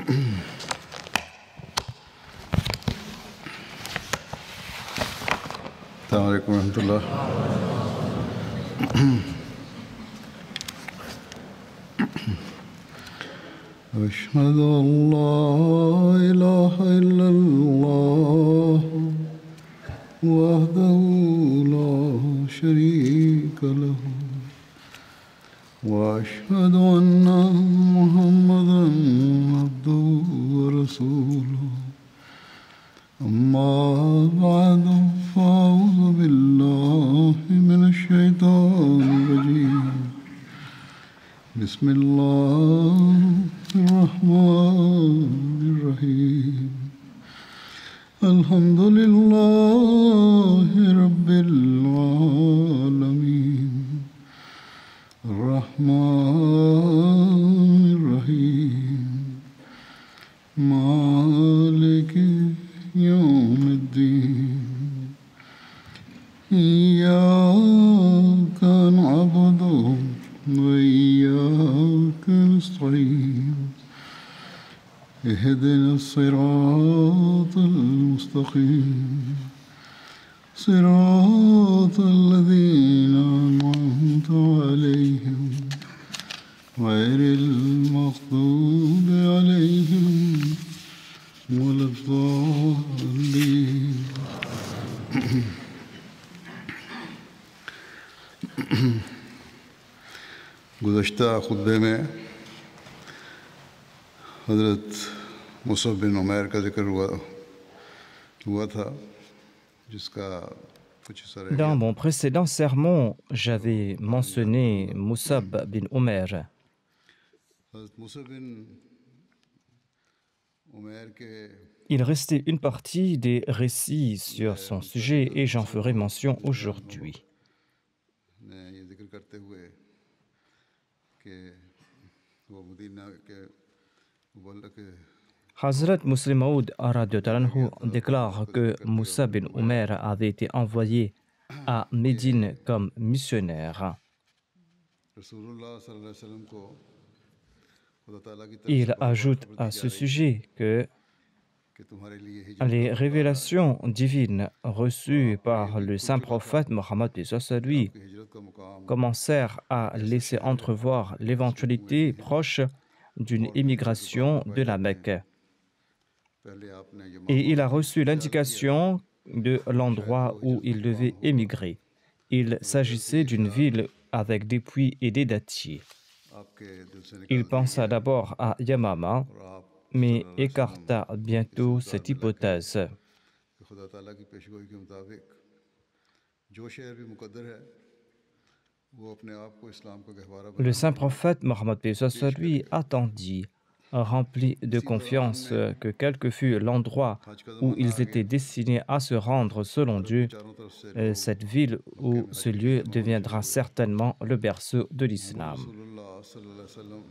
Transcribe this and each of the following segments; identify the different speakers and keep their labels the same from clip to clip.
Speaker 1: السلام عليكم ورحمة الله. أشهد أن لا إله إلا الله وحده لا شريك له وأشهد أن محمدا عبده ورسوله أما بعد فأعوذ بالله من الشيطان الرجيم بسم الله الرحمن الرحيم الحمد لله رب العالمين الرحمن الرحيم مالك يوم الدين إياك نعبد وإياك نستعين اهدنا الصراط المستقيم صراط الذين أنعمت عليهم غير المغضوب عليهم ولا الضالين. गुज़श्ता खुतबे में हज़रत मुसअब बिन उमैर का जिक्र हुआ था जिसका कुछ हिस्सा रह
Speaker 2: Dans
Speaker 1: गया।
Speaker 2: mon précédent sermon, j'avais mentionné Musab bin Umair.
Speaker 1: हज़रत मुसअब बिन उमैर के
Speaker 2: Il restait une partie des récits sur son sujet et j'en ferai mention aujourd'hui.
Speaker 1: ने ये जिक्र करते हुए कि वो मदीना के मुबल्लग के
Speaker 2: Hazrat Muslim Maud radhiyallahu anhu déclare que Moussa bin Umair avait été envoyé à Médine comme missionnaire.
Speaker 1: रसूलुल्लाह सल्लल्लाहु अलैहि वसल्लम को खुदा ताला की तरफ
Speaker 2: Il
Speaker 1: से
Speaker 2: ajoute à ce sujet que
Speaker 1: कि तुम्हारे लिए हिजरत
Speaker 2: les révélations divines reçues par le saint prophète Mohammed lui
Speaker 1: की हिजरत का मुकाम
Speaker 2: commencèrent à laisser entrevoir l'éventualité proche d'une émigration de la Mecque.
Speaker 1: पहले आपने ये
Speaker 2: Et il a reçu l'indication de l'endroit où il devait émigrer. Il s'agissait d'une ville avec des puits et des dattiers.
Speaker 1: आपके दिल से
Speaker 2: Il
Speaker 1: निकाल
Speaker 2: pensa d'abord à Yamama,
Speaker 1: और आप
Speaker 2: mais écarta bientôt cette hypothèse.
Speaker 1: कि खुदा ताला की पेशगोई के मुताबिक जो शहर भी मुकद्दर है वो अपने आप को इस्लाम का गहवारा बना
Speaker 2: Le saint prophète Mohammed lui attendit, rempli de confiance, que quel que fût l'endroit où ils étaient destinés à se rendre selon Dieu,
Speaker 1: चारों तरफ से
Speaker 2: cette ville ou ce lieu deviendra certainement le berceau de l'islam.
Speaker 1: रसूलुल्लाह सल्लल्लाहु अलैहि वसल्लम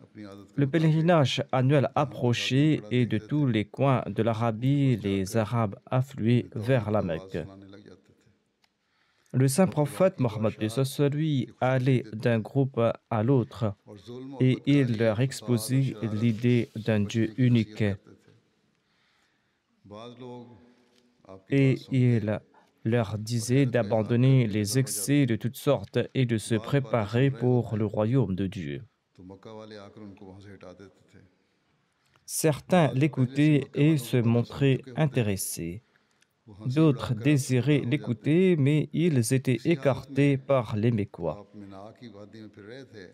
Speaker 1: अपनी आदत
Speaker 2: Le pèlerinage annuel approchait et de tous les coins de l'Arabie, les Arabes affluaient vers la Mecque.
Speaker 1: सुनाने लग जाते थे।
Speaker 2: Le saint prophète Mohammed lui allait d'un groupe à l'autre
Speaker 1: और जुल्म और
Speaker 2: et il leur exposait l'idée d'un Dieu unique.
Speaker 1: बाज लोग आपकी
Speaker 2: Et
Speaker 1: बात सुन
Speaker 2: il leur disait d'abandonner les excès de toutes sortes et de se préparer pour le royaume de Dieu.
Speaker 1: तो मक्का वाले आकर उनको वहां से हटा देते थे।
Speaker 2: Certains l'écoutaient et se montraient intéressés. D'autres désiraient l'écouter, mais ils étaient écartés par les Mécois.
Speaker 1: आप मिना की वादी में फिर रहे थे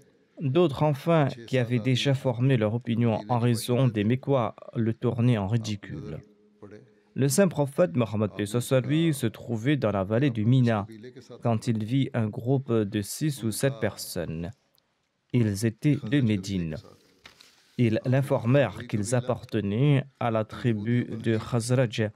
Speaker 2: D'autres, enfin, qui avaient déjà formé leur opinion en raison des Mécois, le tournaient en ridicule.
Speaker 1: पड़े
Speaker 2: Le saint prophète Mohammed lui se trouvait dans la vallée du Mina
Speaker 1: पीले के साथ
Speaker 2: quand il vit un groupe de 6 ou 7 personnes. Ils étaient de Médine. Ils l'informèrent qu'ils appartenaient à la tribu de Khazraj,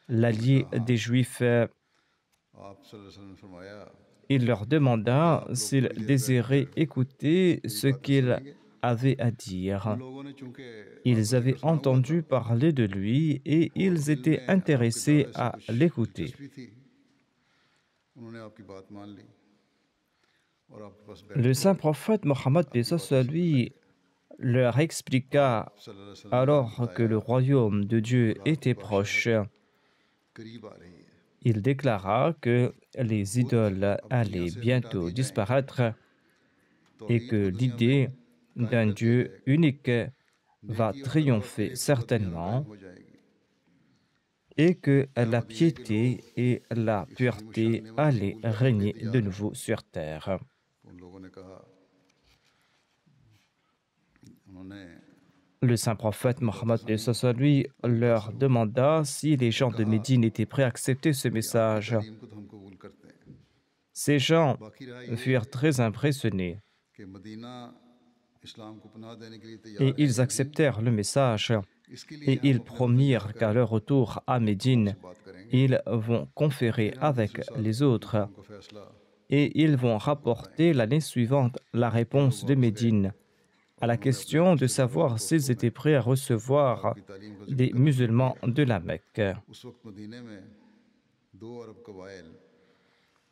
Speaker 2: l'allié des Juifs.
Speaker 1: आप सल्लल्लाहु अलैहि वसल्लम ने फरमाया
Speaker 2: Il leur demanda s'ils désiraient écouter ce qu'il avait à dire.
Speaker 1: लोगों ने चूंकि
Speaker 2: Ils avaient entendu parler de lui et ils étaient intéressés à l'écouter.
Speaker 1: दिलचस्पी थी उन्होंने आपकी बात मान ली और आपके पास बैठ
Speaker 2: Le saint prophète Mohammed lui leur expliqua
Speaker 1: आप सल्लल्लाहु अलैहि वसल्लम ने
Speaker 2: alors que
Speaker 1: बताया
Speaker 2: le royaume de Dieu était
Speaker 1: और
Speaker 2: proche.
Speaker 1: शहादत करीब आ रही है
Speaker 2: Il déclara que les
Speaker 1: बुत
Speaker 2: idoles
Speaker 1: अब दुनिया
Speaker 2: allaient
Speaker 1: से मिटा
Speaker 2: bientôt
Speaker 1: दिए जाएंगे
Speaker 2: disparaître et
Speaker 1: तौहीद को
Speaker 2: que
Speaker 1: दुनिया में
Speaker 2: l'idée
Speaker 1: कायम
Speaker 2: d'un
Speaker 1: कर दिया
Speaker 2: Dieu
Speaker 1: जाएगा
Speaker 2: unique va
Speaker 1: नेकी और तकवा की
Speaker 2: triompher
Speaker 1: एक हुकूमत दुनिया में कायम
Speaker 2: certainement
Speaker 1: हो जाएगी
Speaker 2: et que
Speaker 1: क्या
Speaker 2: la
Speaker 1: मदीने के
Speaker 2: piété
Speaker 1: लोग
Speaker 2: et la
Speaker 1: इस अजीम शान
Speaker 2: pureté
Speaker 1: नेमत को
Speaker 2: allaient
Speaker 1: कबूल करने के लिए
Speaker 2: régner de
Speaker 1: तैयार हैं
Speaker 2: nouveau sur terre.
Speaker 1: उन लोगों ने कहा उन्होंने
Speaker 2: Le saint prophète Mohammed
Speaker 1: दातासानी
Speaker 2: soit lui leur
Speaker 1: मुतासर हुए
Speaker 2: demanda si les
Speaker 1: और
Speaker 2: gens de
Speaker 1: कहा
Speaker 2: Médine étaient prêts à accepter ce
Speaker 1: कि आपकी
Speaker 2: message.
Speaker 1: तालीम को तो हम कबूल करते हैं
Speaker 2: Ces gens
Speaker 1: बाकी रहा ये
Speaker 2: furent très impressionnés
Speaker 1: कि मदीना इस्लाम को पनाह देने के लिए
Speaker 2: et
Speaker 1: तैयार है
Speaker 2: ils
Speaker 1: या नहीं
Speaker 2: acceptèrent le message
Speaker 1: इसके लिए
Speaker 2: et
Speaker 1: हम
Speaker 2: ils
Speaker 1: अपने मुतल्लिक़
Speaker 2: promirent qu'à leur retour à Médine,
Speaker 1: आपसे बात करेंगे
Speaker 2: ils vont conférer
Speaker 1: फिर हम
Speaker 2: avec
Speaker 1: दूसरे साल
Speaker 2: les autres
Speaker 1: मुकाम का फैसला
Speaker 2: et ils vont
Speaker 1: आपको
Speaker 2: rapporter
Speaker 1: बताएंगे
Speaker 2: l'année suivante la
Speaker 1: ये लोग
Speaker 2: réponse de
Speaker 1: वापस गए
Speaker 2: Médine à
Speaker 1: और
Speaker 2: la
Speaker 1: उन्होंने अपने
Speaker 2: question de
Speaker 1: पिछले दावे को
Speaker 2: savoir s'ils
Speaker 1: दोस्तों
Speaker 2: étaient
Speaker 1: में
Speaker 2: prêts à recevoir
Speaker 1: आपकी तालीम का
Speaker 2: des
Speaker 1: जिक्र कर
Speaker 2: musulmans
Speaker 1: दिया
Speaker 2: de la Mecque.
Speaker 1: उस वक्त मदीने में 2 अरब कबाइल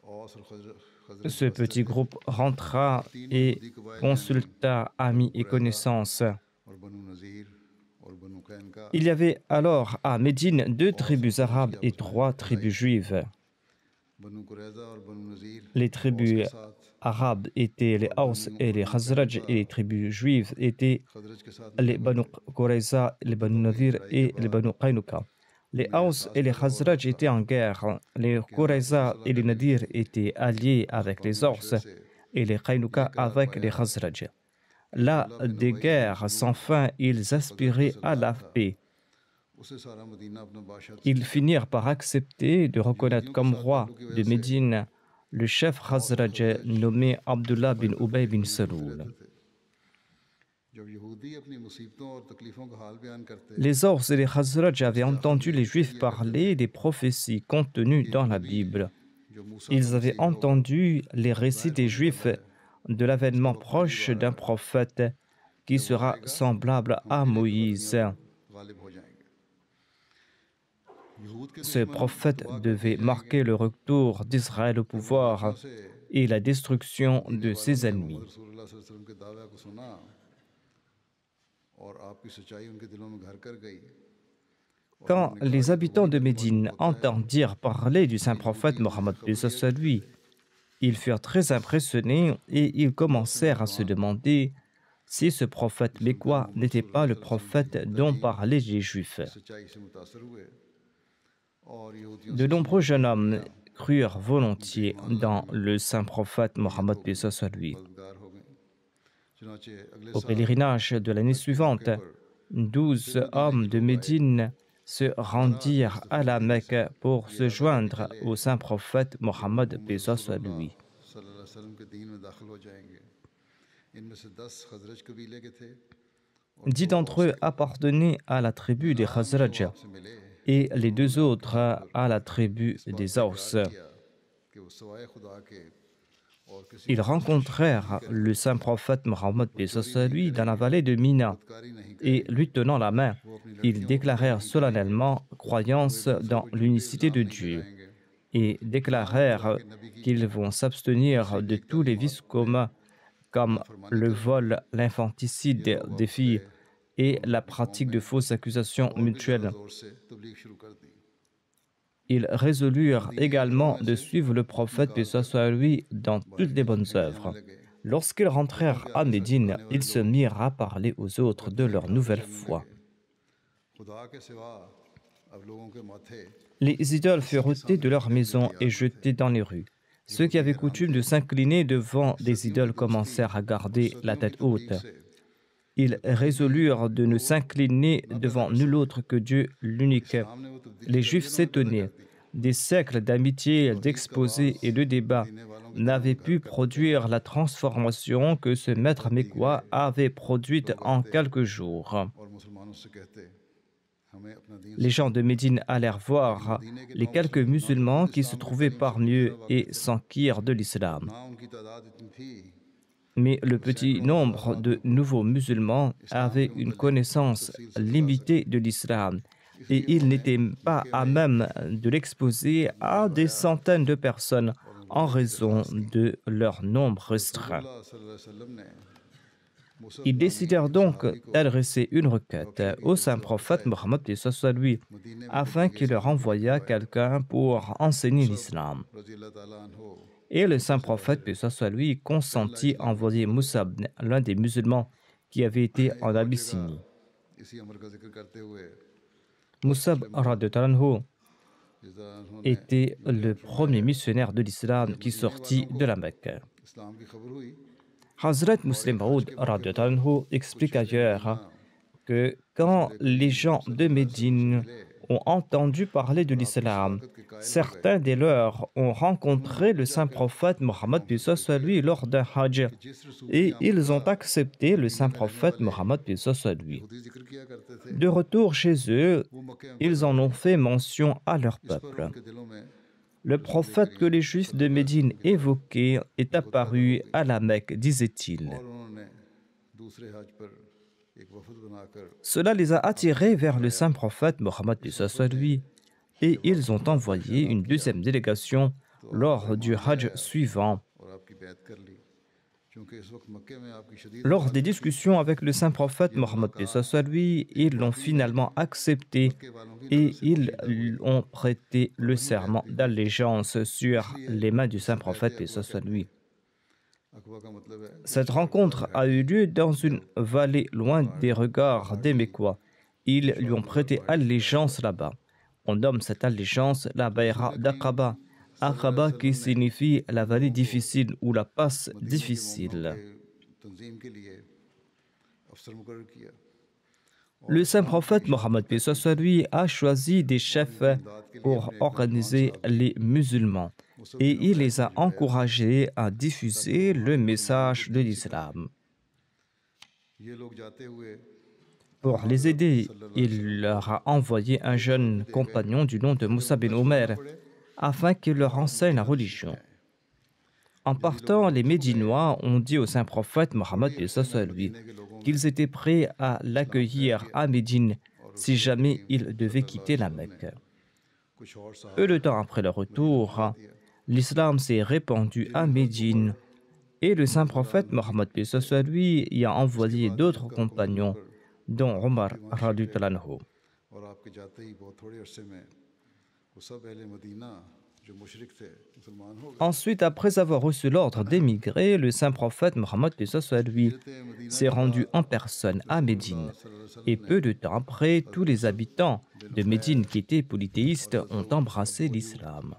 Speaker 1: औस और खजरज
Speaker 2: Ce
Speaker 1: बसते
Speaker 2: petit
Speaker 1: थे
Speaker 2: groupe rentra
Speaker 1: 3
Speaker 2: et
Speaker 1: यहूदी कबाइल यानी
Speaker 2: consulta
Speaker 1: बनु
Speaker 2: amis et
Speaker 1: कुरैज़ा
Speaker 2: connaissances.
Speaker 1: और बनु नज़ीर और बनु कैनका
Speaker 2: Il y avait alors à Médine 2
Speaker 1: औस और
Speaker 2: tribus
Speaker 1: खजरज
Speaker 2: arabes
Speaker 1: की
Speaker 2: et
Speaker 1: आपस में
Speaker 2: 3
Speaker 1: लड़ाई
Speaker 2: tribus
Speaker 1: थी
Speaker 2: juives.
Speaker 1: बनु कुरैज़ा और बनु नज़ीर
Speaker 2: Les
Speaker 1: औस
Speaker 2: tribus
Speaker 1: के साथ
Speaker 2: arabes étaient les
Speaker 1: और
Speaker 2: Haus
Speaker 1: बनु
Speaker 2: et les
Speaker 1: बनु
Speaker 2: Khazraj
Speaker 1: कैनुका
Speaker 2: et les tribus juives étaient
Speaker 1: Khazraj के साथ
Speaker 2: les
Speaker 1: मुतहद
Speaker 2: Banu
Speaker 1: थे
Speaker 2: Qurayza, les Banu
Speaker 1: मुद्दतों की
Speaker 2: Nadir
Speaker 1: लड़ाई के
Speaker 2: et les
Speaker 1: बाद
Speaker 2: Banu Qaynuqa. Les
Speaker 1: उन्हें
Speaker 2: Haus
Speaker 1: एहसास
Speaker 2: et les
Speaker 1: पैदा हुआ
Speaker 2: Khazraj
Speaker 1: इसका
Speaker 2: étaient en guerre. Les
Speaker 1: कि हमें आपसे
Speaker 2: Qurayza
Speaker 1: फैसला
Speaker 2: et les
Speaker 1: करने के
Speaker 2: Nadir
Speaker 1: लिए
Speaker 2: étaient alliés avec les
Speaker 1: अक़वामी
Speaker 2: Haus
Speaker 1: मशवरे से
Speaker 2: et les
Speaker 1: ये
Speaker 2: Qaynuqa
Speaker 1: करार
Speaker 2: avec
Speaker 1: पाया
Speaker 2: les Khazraj.
Speaker 1: कि
Speaker 2: Là,
Speaker 1: अब्दुल्लाह बिन
Speaker 2: des
Speaker 1: उबई बिन
Speaker 2: guerres
Speaker 1: सलूल
Speaker 2: sans fin, ils
Speaker 1: जो खजरज का
Speaker 2: aspiraient à
Speaker 1: सरदार
Speaker 2: la
Speaker 1: था
Speaker 2: paix.
Speaker 1: उसे सारा मदीना अपना बादशाह
Speaker 2: Ils
Speaker 1: तस्लीम करता
Speaker 2: finirent par accepter de reconnaître
Speaker 1: यहूदियों के
Speaker 2: comme
Speaker 1: साथ
Speaker 2: roi
Speaker 1: ताल्लुक की
Speaker 2: de
Speaker 1: वजह से
Speaker 2: Médine le chef
Speaker 1: औस और
Speaker 2: Khazraj
Speaker 1: खजरज
Speaker 2: nommé Abdullah
Speaker 1: आपस में
Speaker 2: bin Ubay bin
Speaker 1: तकलीफ में मिलते
Speaker 2: Saloul.
Speaker 1: रहते थे जब यहूदी अपनी मुसीबतों और तकलीफों का हाल बयान करते
Speaker 2: Les Ors et les Khazraj
Speaker 1: तो
Speaker 2: avaient
Speaker 1: उसके आखिर
Speaker 2: entendu
Speaker 1: में
Speaker 2: les
Speaker 1: कह
Speaker 2: Juifs
Speaker 1: दिया करते थे
Speaker 2: parler des prophéties contenues
Speaker 1: कि
Speaker 2: dans
Speaker 1: एक
Speaker 2: la
Speaker 1: नबी
Speaker 2: Bible.
Speaker 1: जो मूसा का
Speaker 2: Ils avaient
Speaker 1: वसीला होगा
Speaker 2: entendu les
Speaker 1: अब
Speaker 2: récits
Speaker 1: जाहिर
Speaker 2: des
Speaker 1: होने
Speaker 2: Juifs
Speaker 1: वाला है
Speaker 2: de
Speaker 1: उसका
Speaker 2: l'avènement
Speaker 1: वक्त करीब
Speaker 2: proche
Speaker 1: आ
Speaker 2: d'un
Speaker 1: रहा है
Speaker 2: prophète qui
Speaker 1: जब वो
Speaker 2: sera
Speaker 1: आएगा
Speaker 2: semblable
Speaker 1: हम
Speaker 2: à
Speaker 1: दिल की
Speaker 2: Moïse.
Speaker 1: बुलंदियों पर गालिब हो जाएंगे यहूद के
Speaker 2: Ce
Speaker 1: दुश्मन
Speaker 2: prophète
Speaker 1: तबाह कर दिए
Speaker 2: devait
Speaker 1: जाएंगे
Speaker 2: marquer le retour d'Israël au
Speaker 1: जब उन बातों
Speaker 2: pouvoir
Speaker 1: से
Speaker 2: et la destruction
Speaker 1: मदीने
Speaker 2: de
Speaker 1: वालों
Speaker 2: ses
Speaker 1: ने
Speaker 2: ennemis.
Speaker 1: मोहम्मद रसूलुल्लाह सल्लल्लाहु अलैहि वसल्लम के दावे को सुना और आपकी सच्चाई उनके दिलों में घर कर गई और
Speaker 2: Quand
Speaker 1: उन्होंने कहा
Speaker 2: les
Speaker 1: कि
Speaker 2: habitants
Speaker 1: वही
Speaker 2: de
Speaker 1: नबी मौजूद
Speaker 2: Médine
Speaker 1: होता है
Speaker 2: entendirent parler du
Speaker 1: कि
Speaker 2: saint prophète
Speaker 1: यहूदी
Speaker 2: Mohammed
Speaker 1: उनसे खबरियत
Speaker 2: soit
Speaker 1: करते
Speaker 2: lui, ils furent très impressionnés et ils
Speaker 1: बहुत से
Speaker 2: commencèrent à se
Speaker 1: नौजवान
Speaker 2: demander si ce prophète
Speaker 1: जो सुनकर
Speaker 2: mécois
Speaker 1: मोहम्मद
Speaker 2: n'était pas
Speaker 1: रसूलुल्लाह
Speaker 2: le
Speaker 1: सल्लल्लाहु अलैहि वसल्लम
Speaker 2: prophète
Speaker 1: की
Speaker 2: dont
Speaker 1: तालीम
Speaker 2: parlaient les Juifs.
Speaker 1: की सच्चाई से मुतासर हुए और यहूदियों
Speaker 2: De
Speaker 1: से
Speaker 2: nombreux
Speaker 1: समझौता
Speaker 2: jeunes
Speaker 1: कर
Speaker 2: hommes
Speaker 1: लिया
Speaker 2: crurent
Speaker 1: उन पे
Speaker 2: volontiers
Speaker 1: ईमान
Speaker 2: dans
Speaker 1: लाने में
Speaker 2: le saint prophète
Speaker 1: नीयत
Speaker 2: Mohammed
Speaker 1: हो गई
Speaker 2: soit lui.
Speaker 1: मददगार हो गए चुनाचे अगले
Speaker 2: Au
Speaker 1: साल
Speaker 2: pèlerinage de l'année
Speaker 1: हज के मौके
Speaker 2: suivante,
Speaker 1: पर
Speaker 2: 12
Speaker 1: फिर मदीने
Speaker 2: hommes
Speaker 1: के
Speaker 2: de
Speaker 1: लोग आए
Speaker 2: Médine se
Speaker 1: बारह के
Speaker 2: rendirent à la
Speaker 1: इस्तफाक में से
Speaker 2: Mecque pour
Speaker 1: ये
Speaker 2: se
Speaker 1: इरादा करके
Speaker 2: joindre
Speaker 1: चले
Speaker 2: au saint prophète
Speaker 1: कि हम
Speaker 2: Mohammed
Speaker 1: मोहम्मद
Speaker 2: soit
Speaker 1: रसूलुल्लाह
Speaker 2: lui.
Speaker 1: सल्लल्लाहु अलैहि वसल्लम के दीन में दाखिल हो जाएंगे इनमें से 10 खजरज कबीले के थे और
Speaker 2: 10
Speaker 1: 2
Speaker 2: d'entre
Speaker 1: औस
Speaker 2: eux
Speaker 1: के
Speaker 2: appartenaient à la tribu des
Speaker 1: मैदान में वो
Speaker 2: Khazraj
Speaker 1: आपसे मिले
Speaker 2: et
Speaker 1: और
Speaker 2: les deux
Speaker 1: उन्होंने आपके
Speaker 2: autres
Speaker 1: साथ
Speaker 2: à la tribu
Speaker 1: इस बात
Speaker 2: des
Speaker 1: का
Speaker 2: Aus.
Speaker 1: इकरार किया कि वो सिवाय खुदा के और किसी
Speaker 2: Ils
Speaker 1: और की परस्तिश नहीं
Speaker 2: rencontrèrent
Speaker 1: करेंगे
Speaker 2: le saint prophète Mohammed
Speaker 1: वो चोरी
Speaker 2: soit
Speaker 1: नहीं
Speaker 2: lui dans la
Speaker 1: करेंगे
Speaker 2: vallée de Mina
Speaker 1: बदकारी नहीं
Speaker 2: et
Speaker 1: करेंगे
Speaker 2: lui tenant la main,
Speaker 1: वो अपनी
Speaker 2: ils
Speaker 1: लड़कियों को कत्ल
Speaker 2: déclarèrent
Speaker 1: नहीं करेंगे
Speaker 2: solennellement
Speaker 1: वो
Speaker 2: croyance
Speaker 1: एक दूसरे
Speaker 2: dans
Speaker 1: को झूठे
Speaker 2: l'unicité
Speaker 1: इल्ज़ाम
Speaker 2: de
Speaker 1: नहीं
Speaker 2: Dieu
Speaker 1: लगाएंगे
Speaker 2: et
Speaker 1: ना वो खुदा
Speaker 2: déclarèrent
Speaker 1: के नबी की
Speaker 2: qu'ils vont s'abstenir
Speaker 1: किसी
Speaker 2: de
Speaker 1: नेक
Speaker 2: tous les
Speaker 1: तालीमात
Speaker 2: vices
Speaker 1: में
Speaker 2: communs comme
Speaker 1: नाफरमानी
Speaker 2: le
Speaker 1: करेंगे
Speaker 2: vol,
Speaker 1: ये
Speaker 2: l'infanticide
Speaker 1: लोग
Speaker 2: des
Speaker 1: वापस गए
Speaker 2: filles et
Speaker 1: उन्होंने
Speaker 2: la
Speaker 1: अपनी कौम
Speaker 2: pratique de
Speaker 1: में
Speaker 2: fausses accusations
Speaker 1: और भी ज़्यादा
Speaker 2: mutuelles.
Speaker 1: ज़ोर से तबलीग शुरू कर दी
Speaker 2: Ils résolurent
Speaker 1: मदीने के घरों
Speaker 2: également
Speaker 1: में
Speaker 2: de
Speaker 1: से
Speaker 2: suivre le
Speaker 1: बुत
Speaker 2: prophète, paix
Speaker 1: निकाल कर
Speaker 2: soit lui, dans
Speaker 1: बाहर
Speaker 2: toutes
Speaker 1: की
Speaker 2: les bonnes
Speaker 1: झंडियाँ जाने
Speaker 2: œuvres.
Speaker 1: लगे
Speaker 2: Lorsqu'ils
Speaker 1: बुतों
Speaker 2: rentrèrent
Speaker 1: के
Speaker 2: à
Speaker 1: आगे सर
Speaker 2: Médine,
Speaker 1: झुकाने वाले
Speaker 2: ils se
Speaker 1: लोग
Speaker 2: mirent à parler aux autres de
Speaker 1: पर्दे
Speaker 2: leur
Speaker 1: उठाकर
Speaker 2: nouvelle
Speaker 1: चलने
Speaker 2: foi.
Speaker 1: लगे खुदा के सिवा अब लोगों के माथे
Speaker 2: Les idoles
Speaker 1: किसी
Speaker 2: furent
Speaker 1: के
Speaker 2: ôtées de
Speaker 1: सामने
Speaker 2: leur
Speaker 1: झुकने के लिए
Speaker 2: maison
Speaker 1: तैयार
Speaker 2: et
Speaker 1: न थे
Speaker 2: jetées dans les rues. Ceux qui
Speaker 1: यहूदी
Speaker 2: avaient
Speaker 1: हैरान
Speaker 2: coutume
Speaker 1: थे
Speaker 2: de s'incliner devant des
Speaker 1: सदियों की
Speaker 2: idoles
Speaker 1: दोस्ती
Speaker 2: commencèrent à
Speaker 1: और
Speaker 2: garder la
Speaker 1: सदियों की
Speaker 2: tête
Speaker 1: तबलीग
Speaker 2: haute.
Speaker 1: से
Speaker 2: Ils
Speaker 1: जो तब्दीली
Speaker 2: résolurent de ne
Speaker 1: वो
Speaker 2: s'incliner
Speaker 1: न पैदा
Speaker 2: devant
Speaker 1: कर
Speaker 2: nul
Speaker 1: सके
Speaker 2: autre que Dieu l'unique.
Speaker 1: इस्लाम ने वो तब्दीली
Speaker 2: Les
Speaker 1: कर दी
Speaker 2: Juifs
Speaker 1: उन्होंने पैदा
Speaker 2: s'étonnaient.
Speaker 1: कर दी
Speaker 2: Des siècles d'amitié,
Speaker 1: तौहीद का
Speaker 2: d'exposés et
Speaker 1: आवाज़
Speaker 2: de débats
Speaker 1: मदीने वालों के दिलों
Speaker 2: n'avaient
Speaker 1: में घर
Speaker 2: pu
Speaker 1: कर देते
Speaker 2: produire la transformation que ce maître
Speaker 1: बहुत दीगरे
Speaker 2: mécois avait produite en
Speaker 1: बड़बड़ाते
Speaker 2: quelques jours.
Speaker 1: और मुसलमानों से कहते हमें अपना दीन
Speaker 2: Les gens
Speaker 1: सिखाओ
Speaker 2: de Médine allèrent
Speaker 1: लेकिन
Speaker 2: voir
Speaker 1: मदीने के
Speaker 2: les
Speaker 1: गांव
Speaker 2: quelques
Speaker 1: से ना तो
Speaker 2: musulmans
Speaker 1: खुद
Speaker 2: qui se
Speaker 1: इस्लाम की
Speaker 2: trouvaient
Speaker 1: तालीम से
Speaker 2: parmi
Speaker 1: पूरी
Speaker 2: eux
Speaker 1: तरह
Speaker 2: et
Speaker 1: वाकिफ थे
Speaker 2: s'enquirent de l'islam.
Speaker 1: ना उनकी तादाद इतनी थी
Speaker 2: Mais le
Speaker 1: कि
Speaker 2: petit
Speaker 1: सैकड़ों
Speaker 2: nombre
Speaker 1: हज़ार
Speaker 2: de
Speaker 1: आदमियों को
Speaker 2: nouveaux musulmans
Speaker 1: इस्लाम
Speaker 2: avait
Speaker 1: के
Speaker 2: une
Speaker 1: मुतल्लिक़
Speaker 2: connaissance
Speaker 1: तफसील से बता
Speaker 2: limitée
Speaker 1: सके
Speaker 2: de l'islam et
Speaker 1: इसलिए
Speaker 2: ils
Speaker 1: उन्होंने
Speaker 2: n'étaient pas
Speaker 1: मक्के
Speaker 2: à
Speaker 1: में
Speaker 2: même de l'exposer à des
Speaker 1: बुलवाया
Speaker 2: centaines de personnes
Speaker 1: और उनको
Speaker 2: en
Speaker 1: यही
Speaker 2: raison
Speaker 1: दरख्वास्त की
Speaker 2: de leur nombre restreint.
Speaker 1: रसूलुल्लाह सल्लल्लाहु अलैहि वसल्लम ने
Speaker 2: Ils décidèrent donc d'adresser une requête au saint prophète Mohammed paix soit lui, afin qu'il leur envoyât quelqu'un pour enseigner l'islam. Et le saint prophète paix soit lui consentit à envoyer Musab, l'un des musulmans qui avait été en Abyssinie. Musab radhiyallahu anhu était le premier missionnaire de l'islam qui sortit de la Mecque. Hazrat Muslim Maud radhiyallahu anhu explique ailleurs que quand les gens de Médine ont entendu parler de l'islam, certains des leurs ont rencontré le saint prophète Mohammed paix soit lui lors d'un hajj et ils ont accepté le saint prophète Mohammed paix soit lui. De retour chez eux, ils en ont fait mention à leur peuple. Le prophète que les Juifs de Médine évoquaient est apparu à la Mecque, disait-il. Cela les a attirés vers le saint prophète Mohammed paix soit lui, et ils ont envoyé une deuxième délégation lors du Hajj suivant. Lors des discussions avec le saint prophète Mohammed paix soit lui, ils l'ont finalement accepté et ils ont prêté le serment d'allégeance sur les mains du saint prophète paix soit lui. Cette rencontre a eu lieu dans une vallée loin des regards des Mécois. Ils lui ont prêté allégeance là-bas. On nomme cette allégeance la Bayra d'Aqaba. Aqaba qui signifie la vallée difficile ou la passe difficile. Le saint prophète Mohammed paix soit lui a choisi des chefs pour organiser les musulmans et il les a encouragés à diffuser le message de l'islam. Pour les aider, il leur a envoyé un jeune compagnon du nom de Moussa bin Omer afin qu'il leur enseigne la religion. En partant, les Médinois ont dit au saint prophète Mohammed paix soit lui qu'ils étaient prêts à l'accueillir à Médine si jamais il devait quitter la Mecque. Peu de temps après leur retour, l'islam s'est répandu à Médine et le saint prophète Mohammed paix soit lui y a envoyé d'autres compagnons, dont Omar radhiyallahu anhu. Ensuite, après avoir reçu l'ordre d'émigrer, le saint prophète Mohammed paix soit lui s'est rendu en personne à Médine. Et peu de temps après, tous les habitants de Médine qui étaient polythéistes ont embrassé l'islam.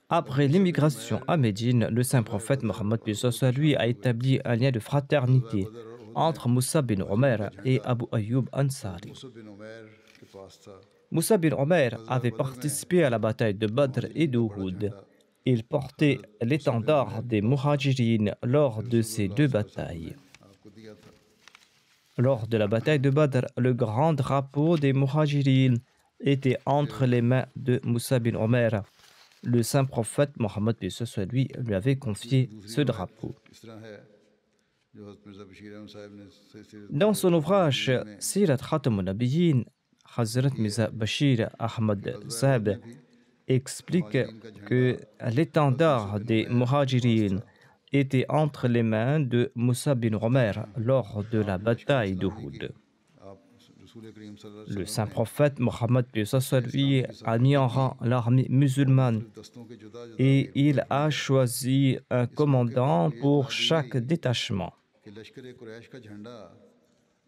Speaker 2: Après l'immigration à Médine, le saint prophète Mohammed paix soit lui a établi un lien de fraternité entre Moussa bin Omer et Abu Ayyub Ansari. Moussa bin Omer avait participé à la bataille de Badr et d'Uhud. Il portait l'étendard des Muhajirines lors de ces deux batailles. Lors de la bataille de Badr, le grand drapeau des Muhajirines était entre les mains de Moussa bin Omer. Le saint prophète Mohammed paix soit lui avait confié ce drapeau. Dans son ouvrage Sirat Khatam al-Nabiyyin, Hazrat Mirza Bashir Ahmad Sahib explique que l'étendard des Muhajirines était entre les mains de Moussa bin Omer lors de la bataille d'Uhud. Le saint prophète Mohammed paix soit lui a mis en rang l'armée musulmane et il a choisi un commandant pour chaque détachement.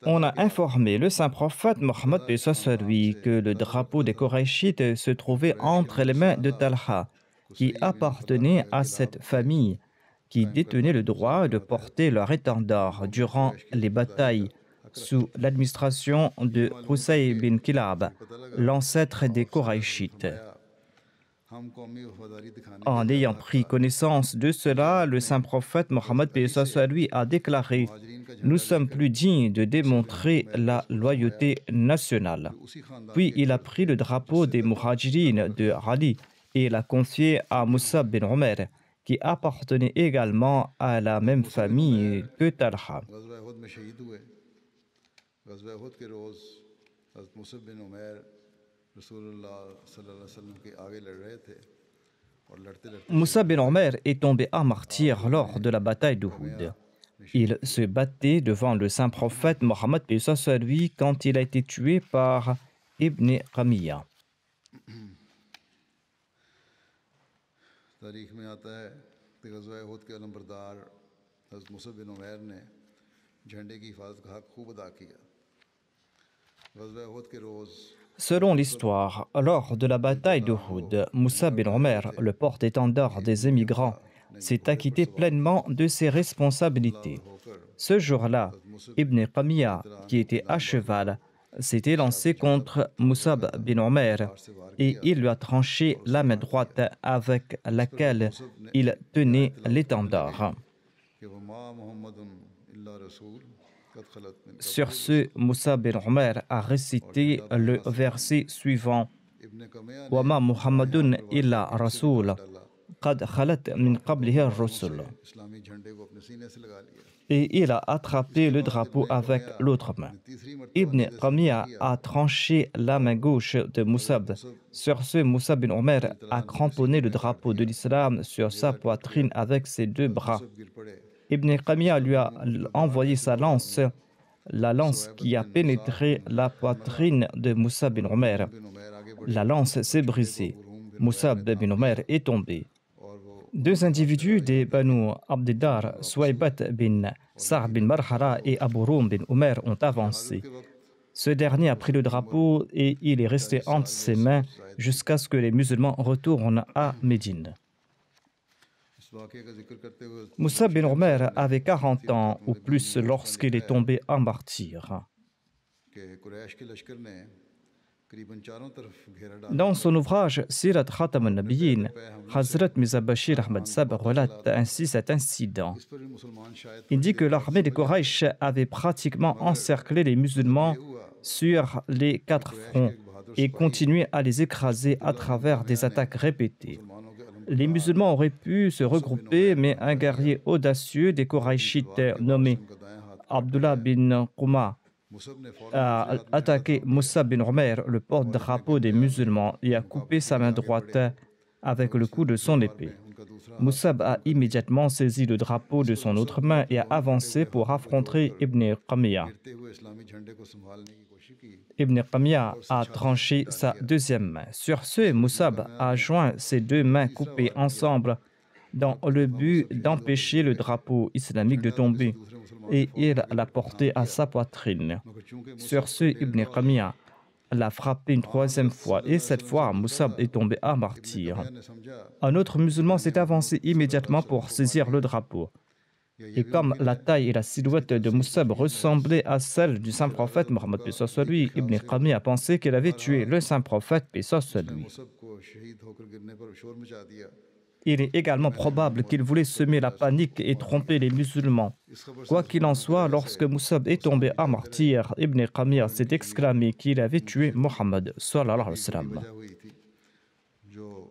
Speaker 2: On a informé le saint prophète Mohammed paix soit lui que le drapeau des Koraïchites se trouvait entre les mains de Talha, qui appartenait à cette famille, qui détenait le droit de porter leur étendard durant les batailles sous l'administration de Qusay bin Kilab, l'ancêtre des Koraïchites. En ayant pris connaissance de cela, le saint prophète Mohammed paix soit lui a déclaré: nous sommes plus dignes de démontrer la loyauté nationale. Puis il a pris le drapeau des Muhajirines de Ali et l'a confié à Moussa bin Omer, qui appartenait également à la même famille que Talha. Moussa bin Omer est tombé à martyr lors de la bataille d'Uhud. Il se battait devant le saint prophète Mohammed paix soit lui quand il a été tué par Ibn Qamiya.
Speaker 1: तारीख में आता है कि ग़ज़वा उहद के अलमबरदार हज़रत मुसअब बिन उमैर ने झंडे की हिफाजत का हक़ खूब अदा किया। ग़ज़वा उहद के रोज़
Speaker 2: Selon l'histoire, lors de la bataille d'Uhud, Moussa bin Omer, le porte-étendard des émigrants, s'est acquitté pleinement de ses responsabilités. Ce jour-là, Ibn Qamiya, qui était à cheval, s'était lancé contre Moussab bin Omer et il lui a tranché la main droite avec laquelle il tenait l'étendard. Sur ce, Moussa bin Omer a récité le verset suivant: Wama Muhammadun illa Rasoul, qad khalat min qablihi ar-rusul. Et il a attrapé le drapeau avec l'autre main. Ibn Qamiya a tranché la main gauche de Moussab. Sur ce, Moussa bin Omer a cramponné le drapeau de l'islam sur sa poitrine avec ses deux bras. Ibn Qamiya lui a envoyé sa lance, la lance qui a pénétré la poitrine de Moussa bin Omer. La lance s'est brisée. Moussa bin Omer est tombé. Deux individus des Banu Abdiddar, Suaybat bin Sa'd bin Marhara et Abu Rum bin Omer ont avancé. Ce dernier a pris le drapeau et il est resté entre ses mains jusqu'à ce que les musulmans retournent à Médine. Moussa bin Omer avait 40 ans ou plus lorsqu'il est tombé en martyr. Dans son ouvrage Sirat Khatam al-Nabiyyin, Hazrat Mirza Bashir Ahmad Sab relate ainsi cet incident. Il dit que l'armée des Quraysh avait pratiquement encerclé les musulmans sur les 4 fronts et continuait à les écraser à travers des attaques répétées. Les musulmans auraient pu se regrouper, mais un guerrier audacieux des Qurayshites nommé Abdullah bin Quma a attaqué Moussa bin Omer, le porte-drapeau des musulmans, et a coupé sa main droite avec le coup de son épée. Moussa a immédiatement saisi le drapeau de son autre main et a avancé pour affronter Ibn Qamiya. Ibn Qamiya a tranché sa deuxième main. Sur ce, Moussa a joint ses deux mains coupées ensemble dans le but d'empêcher le drapeau islamique de tomber, et il l'a porté à sa poitrine. Sur ce, Ibn Qamiya l'a frappé une troisième fois, et cette fois, Moussa est tombé à martyr. Un autre musulman s'est avancé immédiatement pour saisir le drapeau. Et comme la taille et la silhouette de Moussa ressemblaient à celle du saint prophète Mohammed paix soit lui, Ibn Qamiya a pensé qu'il avait tué le saint prophète paix soit lui. Il est également probable qu'il voulait semer la panique et tromper les musulmans. Quoi qu'il en soit, lorsque Moussa est tombé à martyr, Ibn Qamiya s'est exclamé qu'il avait tué Mohammed sallallahu alayhi wa sallam.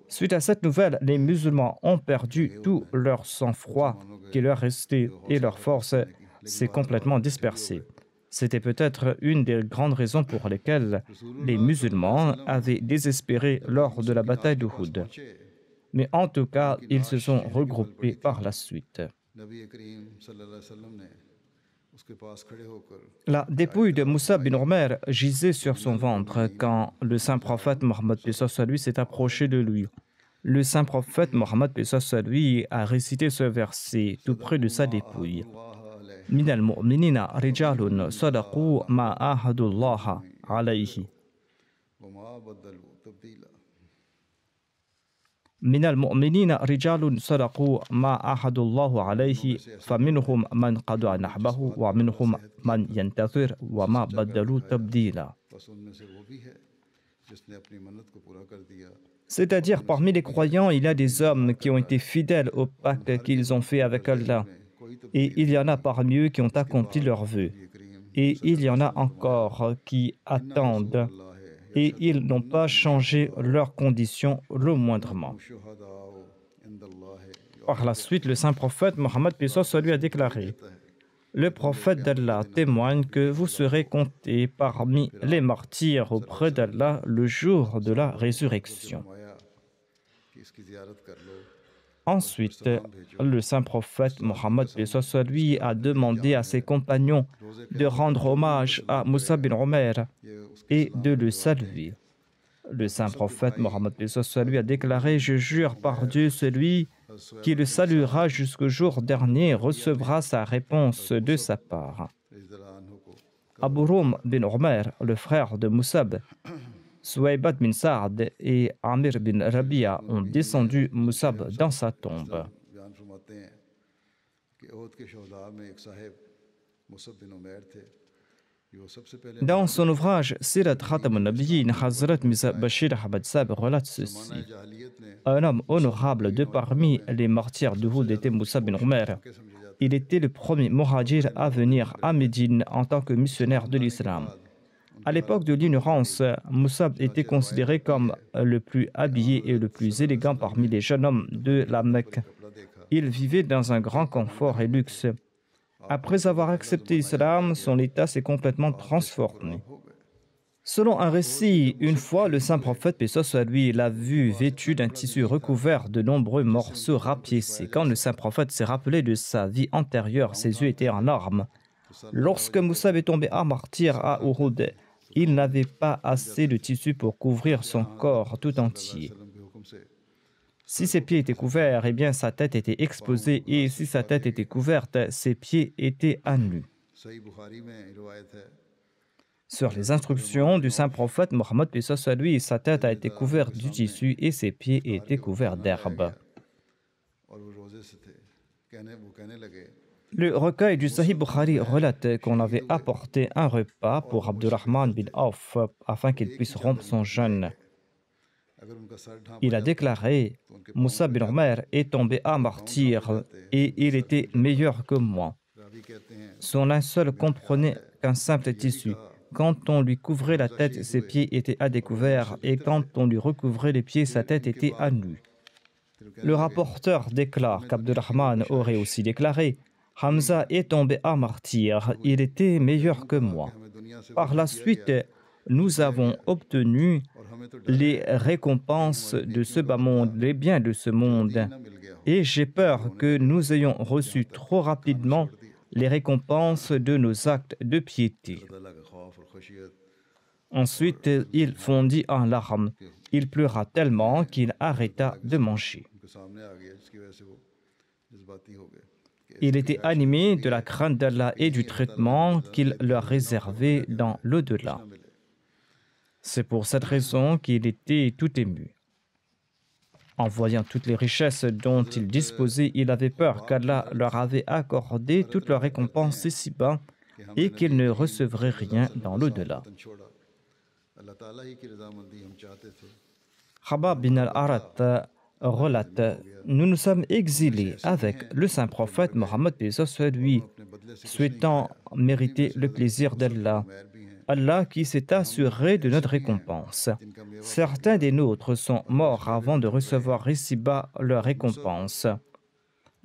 Speaker 2: Suite à cette nouvelle, les musulmans ont perdu tout leur sang-froid qui leur restait et leur force s'est complètement dispersée. C'était peut-être une des grandes raisons pour lesquelles les musulmans avaient désespéré lors de la bataille d'Uhud. Mais en tout cas, ils se sont regroupés par la suite. La dépouille de Moussa bin Omer gisait sur son ventre quand le saint prophète Mohammed paix soit lui s'est approché de lui. Le saint prophète Mohammed paix soit lui a récité ce verset tout près de sa dépouille. Min al-mu'minina rijalun sadaqu ma ahadullah alayhi. من المؤمنين رجال صدقوا ما عاهدوا الله عليه فمنهم من قضى نحبه ومنهم من ينتظر وما بدلوا تبديلا. C'est-à-dire, parmi les croyants, il y a des hommes qui ont été fidèles au pacte qu'ils ont fait avec Allah. Et il y en a parmi eux qui ont accompli leurs vœux. Et il y en a encore qui attendent. Et ils n'ont pas changé leurs conditions le moindrement. Par la suite, le saint prophète Mohammed paix soit lui a déclaré: le prophète d'Allah témoigne que vous serez comptés parmi les martyrs auprès d'Allah le jour de la résurrection.
Speaker 1: कि इसकी ज़ियारत कर लो।
Speaker 2: Ensuite, le saint prophète Mohammed paix soit sur lui a demandé à ses compagnons de rendre hommage à Moussa bin Omer
Speaker 1: ये उसके
Speaker 2: et de
Speaker 1: सलाम की
Speaker 2: le
Speaker 1: दुआ है।
Speaker 2: saluer. Le saint prophète Mohammed paix soit sur lui a déclaré: Je jure par Dieu, celui qui le saluera jusqu'au jour dernier recevra sa réponse de sa part.
Speaker 1: रज़ियल्लाहु अन्हु को
Speaker 2: Abu Rum bin Omer, le frère de Moussab, Suwaybat bin Saad et Amir bin Rabia ont descendu Moussab dans sa tombe.
Speaker 1: बयान फरमाते हैं कि ओहद के शहदा में एक साहिब मुसब बिन उमैर थे। ये वो सबसे पहले
Speaker 2: Dans son ouvrage Sirat Khatam al-Nabiyyin, Hazrat Mirza Bashir Ahmad Sab relate ceci.
Speaker 1: जाहिलियत ने
Speaker 2: Un homme honorable de parmi les martyrs de Houd était Moussa bin Omer.
Speaker 1: के समझे जाते
Speaker 2: Il était le premier Muhajir à venir à Médine en tant que missionnaire de l'islam. À l'époque de l'ignorance, Moussab était considéré comme le plus habillé et le plus élégant parmi les jeunes hommes de la Mecque.
Speaker 1: कपड़ा देखा
Speaker 2: Il vivait dans un grand confort et luxe. Après avoir accepté l'islam, son état s'est complètement transformé.
Speaker 1: हो गए।
Speaker 2: Selon un récit, une fois, le saint prophète, paix soit lui, l'a vu vêtu d'un tissu recouvert de nombreux morceaux rapiécés. Quand le saint prophète s'est rappelé de sa vie antérieure, ses yeux étaient en larmes. Lorsque Moussa est tombé à martyr à Uhud, il n'avait pas assez de tissu pour couvrir son corps tout entier.
Speaker 1: वसल्लम के हुक्म से
Speaker 2: Si ses pieds étaient couverts, eh bien sa tête était exposée, et si sa tête était couverte, ses pieds étaient à nu.
Speaker 1: सही बुखारी में रिवायत है
Speaker 2: Sur les instructions du saint prophète Mohammed paix soit lui, sa tête a été couverte du tissu et ses pieds étaient couverts d'herbe.
Speaker 1: और वो रोजे से थे। वो कहने लगे
Speaker 2: Le recueil du Sahih Bukhari relate qu'on avait apporté un repas pour Abdurrahman bin Auf afin qu'il puisse rompre son jeûne.
Speaker 1: अगर उनका सर ढांप
Speaker 2: Il a déclaré: Moussa bin Omer est tombé à martyr et il était meilleur que moi.
Speaker 1: Ravi कहते हैं
Speaker 2: Son linceul comprenait qu'un simple tissu. Quand on lui couvrait la tête, ses pieds étaient à découvert, et quand on lui recouvrait les pieds, sa tête était à nu. Le rapporteur déclare qu'Abdurrahman aurait aussi déclaré: Hamza est tombé à martyr, il était meilleur que moi.
Speaker 1: हमें दुनिया से
Speaker 2: Par la suite, nous avons obtenu
Speaker 1: और हमें तो
Speaker 2: les récompenses de ce bas monde, les biens de ce monde,
Speaker 1: न मिल गया
Speaker 2: et j'ai peur que nous ayons reçu trop rapidement les récompenses de nos actes de piété.
Speaker 1: अल्लाह का खौफ और खशियत
Speaker 2: Ensuite, il fondit en larmes. Il pleura tellement qu'il arrêta de manger.
Speaker 1: उनके सामने आ गया जिसकी वजह से वो जज्बाती हो गए कि
Speaker 2: Il était animé de la crainte d'Allah et du traitement qu'il leur réservait dans l'au-delà.
Speaker 1: न मिले।
Speaker 2: C'est pour cette raison qu'il était tout ému. En voyant toutes les richesses dont il disposait, il avait peur qu'Allah leur avait accordé toutes leurs récompenses ici-bas et qu'il ne recevrait rien dans l'au-delà.
Speaker 1: वतन छोड़ा अल्लाह ताला ही की रजामंदी हम चाहते थे।
Speaker 2: Khabab bin al-Arat relate: Nous nous sommes exilés avec le saint prophète Mohammed paix soit lui,
Speaker 1: अपने बदले से
Speaker 2: souhaitant mériter le plaisir d'Allah.
Speaker 1: मैर भी हैं
Speaker 2: Allah qui s'est assuré de notre récompense.
Speaker 1: जिनका मेवा
Speaker 2: Certains des nôtres sont morts avant de recevoir ici-bas leur récompense.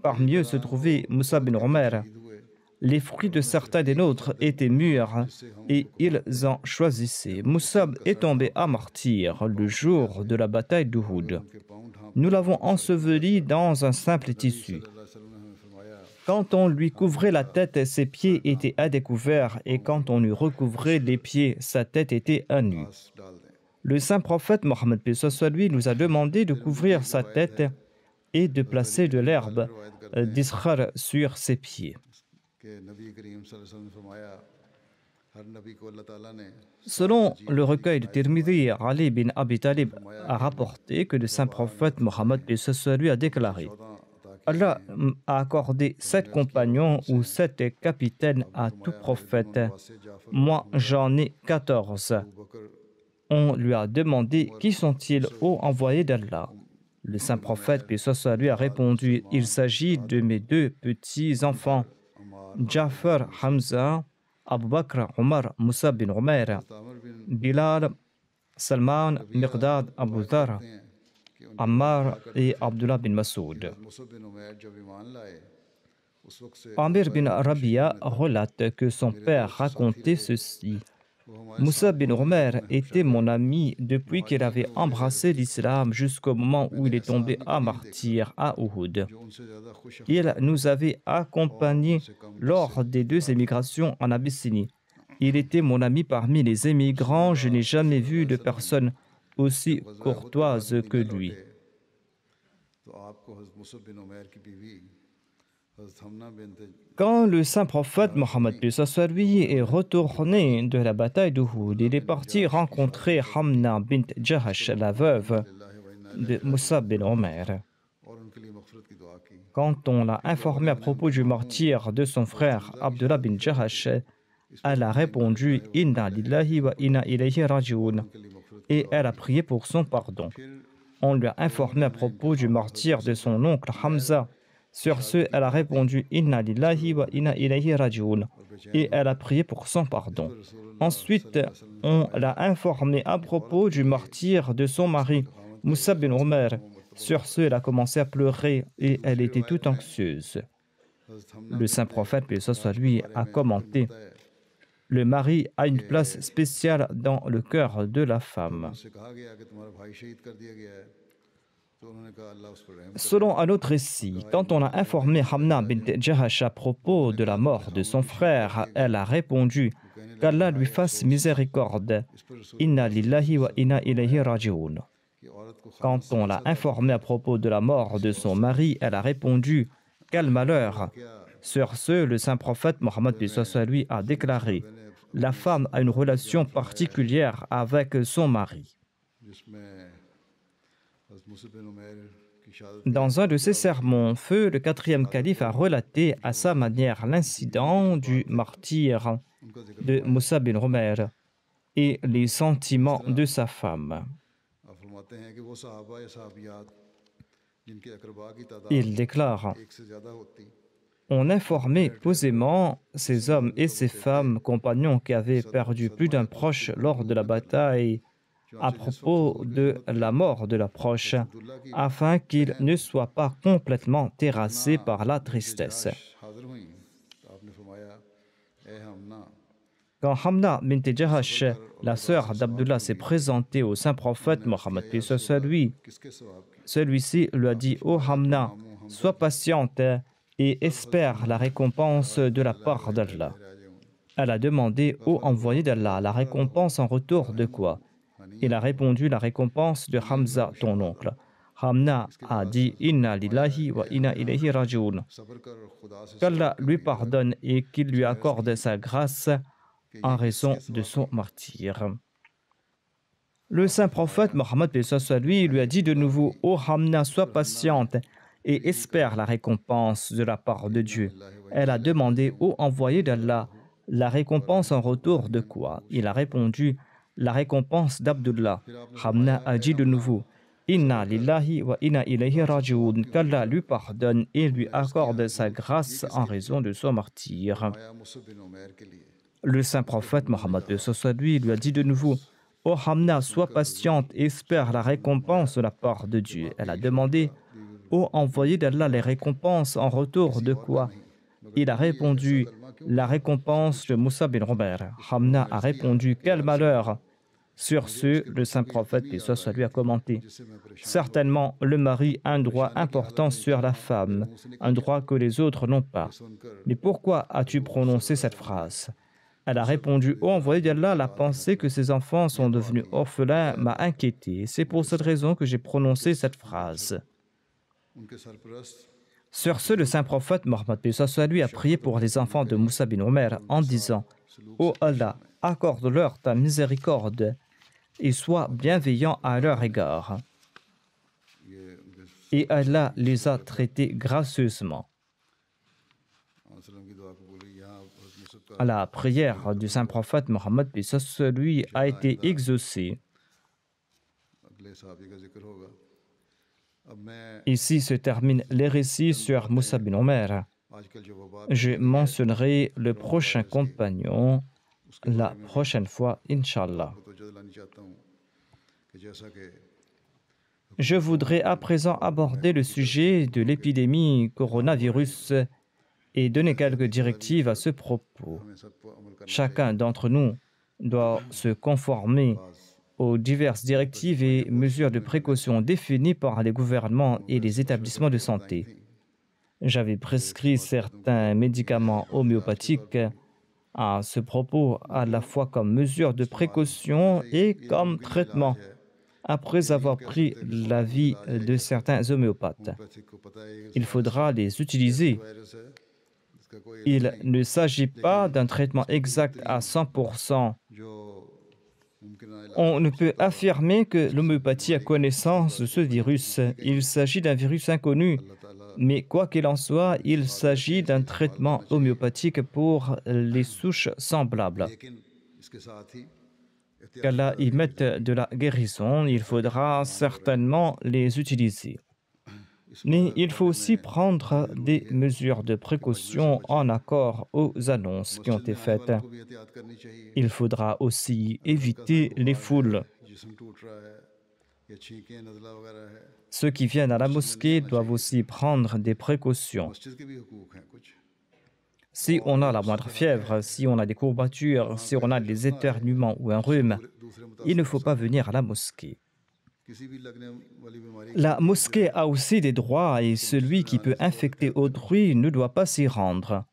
Speaker 2: Parmi eux se trouvait Moussa bin Omer.
Speaker 1: हुए
Speaker 2: Les fruits de certains des nôtres étaient mûrs et ils en choisissaient. Moussa est tombé à martyr le jour de la bataille d'Uhud.
Speaker 1: उनके पाँव ढांप
Speaker 2: Nous l'avons enseveli dans un simple tissu.
Speaker 1: अल्लाह वसल्लम ने हमें फरमाया
Speaker 2: Quand on lui couvrait la tête, ses pieds étaient à découvert, et quand on lui recouvrait les pieds, sa tête était à nu.
Speaker 1: घास डाल दें।
Speaker 2: Le saint prophète Mohammed paix soit lui nous a demandé de couvrir sa tête et de placer de l'herbe d'Iskhar sur ses pieds.
Speaker 1: कि नबी करीम सल्लल्लाहु अलैहि वसल्लम ने फरमाया हर नबी को अल्लाह ताला ने
Speaker 2: Selon le recueil de Tirmidhi, Ali bin Abi Talib a rapporté que le saint prophète Mohammed paix soit lui a déclaré:
Speaker 1: 14 अता
Speaker 2: Allah a accordé 7 compagnons ou 7 capitaines à tout prophète. Moi, j'en ai 14.
Speaker 1: अबू Bakr
Speaker 2: On lui a demandé: Qui sont-ils, ô envoyé d'Allah? Le saint prophète, paix soit lui, a répondu: Il s'agit de mes 2 petits-enfants, Jafar, Hamza, Abu Bakr, Omar, Moussa bin Omer,
Speaker 1: Tomar bin
Speaker 2: Bilal, Salman, Miqdad, Abu Dhar,
Speaker 1: हैं कि उन
Speaker 2: Ammar et Abdullah bin Masoud.
Speaker 1: Musab bin Umair जब ईमान लाए उस वक्त से
Speaker 2: Amir bin Rabia relate que son père racontait ceci. Moussa bin Omer était mon ami depuis qu'il avait embrassé l'islam jusqu'au moment où il est tombé à martyr à Uhud. Il nous avait accompagnés lors des 2 émigrations en Abyssinie. Il était mon ami parmi les émigrants. Je n'ai jamais vu de personne aussi courtoise que lui. Quand le saint prophète Mohammed lui est retourné de la bataille d'Uhud, il est parti rencontrer Hamna bint Jahash, la veuve de Moussa bin Omer. Quand on l'a informé à propos du martyre de son frère Abdullah bin Jahash, elle a répondu « Inna lillahi wa inna ilayhi raji'un » et elle a prié pour son pardon. On lui a informé à propos du martyre de son oncle Hamza. Sur ce, elle a répondu « Inna lillahi wa inna ilayhi raji'un » et elle a prié pour son pardon. Ensuite, on l'a informé à propos du martyre de son mari, Moussa bin Omer. Sur ce, elle a commencé à pleurer et elle était toute anxieuse. Le saint prophète, paix soit lui, a commenté « Le mari a une place spéciale dans le cœur de la femme. » Selon un autre récit, quand on a informé Hamna bint Jahash à propos de la mort de son frère, elle a répondu qu'Allah lui fasse miséricorde. Inna lillahi wa inna ilayhi raji'un. Quand on l'a informé à propos de la mort de son mari, elle a répondu quel malheur. Sur ce, le saint prophète Mohammed lui a déclaré la femme a une relation particulière avec son mari. Dans un de ses sermons, Feu, le 4e calife, a relaté à sa manière l'incident du martyre de Moussa bin Omer et les sentiments de sa femme. Il déclare « On informait posément ces hommes et ces femmes compagnons qui avaient perdu plus d'un proche lors de la bataille à propos de la mort de leur proche, afin qu'ils ne soient pas complètement terrassés par la tristesse. » Quand Hamna bint Jahash, la sœur d'Abdullah, s'est présentée au saint prophète Mohammed, celui-ci lui a dit « Ô Hamna, sois patiente et espère la récompense de la part d'Allah. » Elle a demandé « Ô envoyé d'Allah, la récompense en retour de quoi ?» Il a répondu « La récompense de Hamza, ton oncle. » Hamna a dit « Inna lillahi wa inna ilayhi raji'un. » Qu'Allah lui pardonne et qu'il lui accorde sa grâce en raison de son martyre. Le saint prophète Mohammed lui a dit de nouveau « Ô Hamna, sois patiente et espère la récompense de la part de Dieu. » Elle a demandé « Ô envoyé d'Allah, la récompense en retour de quoi ?» Il a répondu « La récompense d'Abdullah. » Hamna a dit de nouveau « Inna lillahi wa inna ilayhi raji'un. » Qu'Allah lui pardonne et lui accorde sa grâce en raison de son martyre. Le saint prophète Mohammed lui a dit de nouveau « Ô Hamna, sois patiente et espère la récompense de la part de Dieu. » Elle a demandé « Ô envoyé d'Allah, les récompenses en retour de quoi ?» Il a répondu « La récompense de Moussa bin Omer. » Hamna a répondu « Quel malheur !» Sur ce, le saint prophète, paix soit sur lui, a commenté « Certainement, le mari a un droit important sur la femme, un droit que les autres n'ont pas. Mais pourquoi as-tu prononcé cette phrase ?» Elle a répondu « Ô envoyé d'Allah, la pensée que ses enfants sont devenus orphelins m'a inquiété. C'est pour cette raison que j'ai prononcé cette phrase. » Sur ce, le saint prophète Mohammed lui a prié pour les enfants de Moussa bin Omer en disant « Ô Allah, accorde-leur ta miséricorde et sois bienveillant à leur égard. » Et Allah les a traités gracieusement. La prière du saint prophète Mohammed lui a été exaucée. Ici se terminent les récits sur Moussa bin Omer. Je mentionnerai le prochain compagnon la prochaine fois, Inch'Allah. Je voudrais à présent aborder le sujet de l'épidémie coronavirus et donner quelques directives à ce propos. Chacun d'entre nous doit se conformer aux diverses directives et mesures de précaution définies par les gouvernements et les établissements de santé. J'avais prescrit certains médicaments homéopathiques à ce propos, à la fois comme mesure de précaution et comme traitement, après avoir pris l'avis de certains homéopathes. Il faudra les utiliser. Il ne s'agit pas d'un traitement exact à 100%. On ne peut affirmer que l'homéopathie a connaissance de ce virus. Il s'agit d'un virus inconnu. Mais quoi qu'il en soit, il s'agit d'un traitement homéopathique pour les souches semblables. Qu'Allah y mette de la guérison, il faudra certainement les utiliser. Mais il faut aussi prendre des mesures de précaution en accord aux annonces qui ont été faites. Il faudra aussi éviter les foules. Ceux qui viennent à la mosquée doivent aussi prendre des précautions. Si on a la moindre fièvre, si on a des courbatures, si on a des éternuements ou un rhume, il ne faut pas venir à la mosquée. La mosquée a aussi des droits et celui qui peut infecter autrui ne doit pas s'y rendre.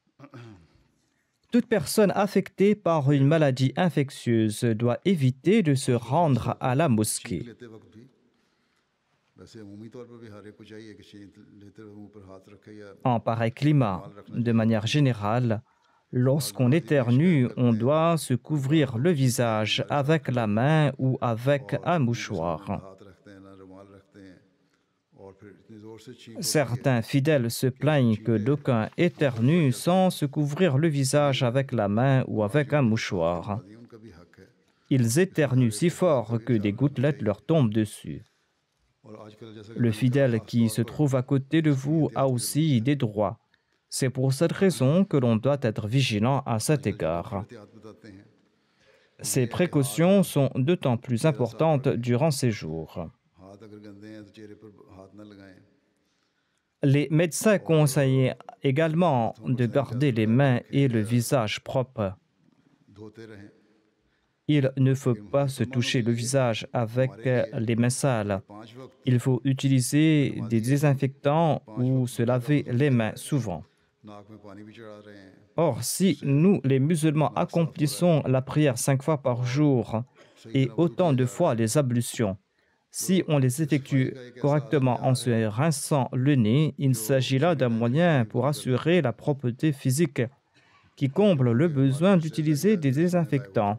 Speaker 2: Toute personne affectée par une maladie infectieuse doit éviter de se rendre à la mosquée. En pareil climat, de manière générale, lorsqu'on éternue, on doit se couvrir le visage avec la main ou avec un mouchoir. Certains fidèles se plaignent que d'aucuns éternuent sans se couvrir le visage avec la main ou avec un mouchoir. Ils éternuent si fort que des gouttelettes leur tombent dessus. Le fidèle qui se trouve à côté de vous a aussi des droits. C'est pour cette raison que l'on doit être vigilant à cet égard. Ces précautions sont d'autant plus importantes durant ces jours. Les médecins conseillent également de garder les mains et le visage propres. Il ne faut pas se toucher le visage avec les mains sales. Il faut utiliser des désinfectants ou se laver les mains souvent. Or, si nous, les musulmans, accomplissons la prière 5 fois par jour et autant de fois les ablutions, si on les effectue correctement en se rinçant le nez, il s'agit là d'un moyen pour assurer la propreté physique qui comble le besoin d'utiliser des désinfectants.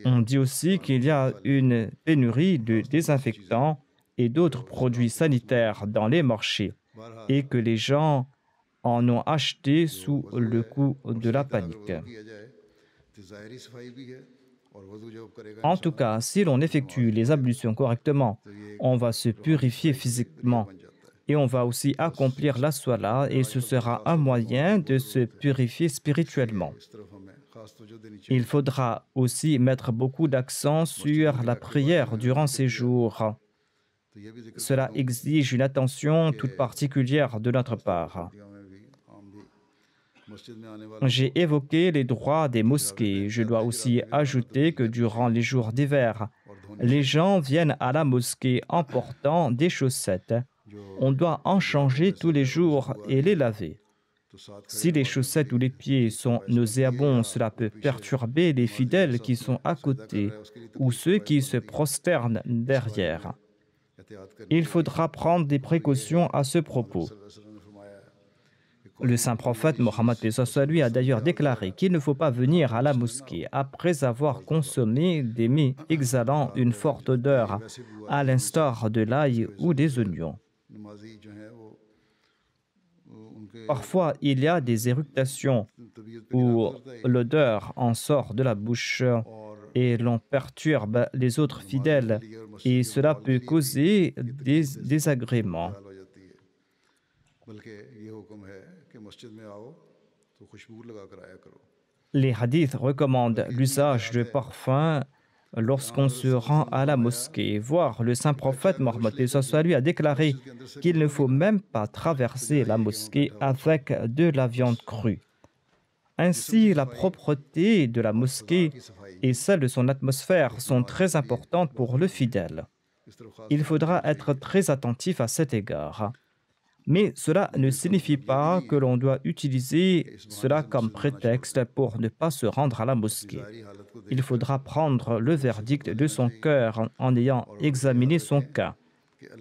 Speaker 2: On dit aussi qu'il y a une pénurie de désinfectants et d'autres produits sanitaires dans les marchés et que les gens en ont acheté sous le coup de la panique. En tout cas, si l'on effectue les ablutions correctement, on va se purifier physiquement et on va aussi accomplir la Salat et ce sera un moyen de se purifier spirituellement. Il faudra aussi mettre beaucoup d'accent sur la prière durant ces jours. Cela exige une attention toute particulière de notre part. J'ai évoqué les droits des mosquées. Je dois aussi ajouter que durant les jours d'hiver, les gens viennent à la mosquée en portant des chaussettes. On doit en changer tous les jours et les laver. Si les chaussettes ou les pieds sont nauséabonds, cela peut perturber les fidèles qui sont à côté ou ceux qui se prosternent derrière. Il faudra prendre des précautions à ce propos. Le saint prophète Mohammed lui a d'ailleurs déclaré qu'il ne faut pas venir à la mosquée après avoir consommé des mets exhalant une forte odeur, à l'instar de l'ail ou des oignons. Parfois, il y a des éructations où l'odeur en sort de la bouche et l'on perturbe les autres fidèles et cela peut causer des désagréments. Les hadiths recommandent l'usage de parfums lorsqu'on se rend à la mosquée. Voire le saint prophète Mohammed lui a déclaré qu'il ne faut même pas traverser la mosquée avec de la viande crue. Ainsi, la propreté de la mosquée et celle de son atmosphère sont très importantes pour le fidèle. Il faudra être très attentif à cet égard. Mais cela ne signifie pas que l'on doit utiliser cela comme prétexte pour ne pas se rendre à la mosquée. Il faudra prendre le verdict de son cœur en ayant examiné son cas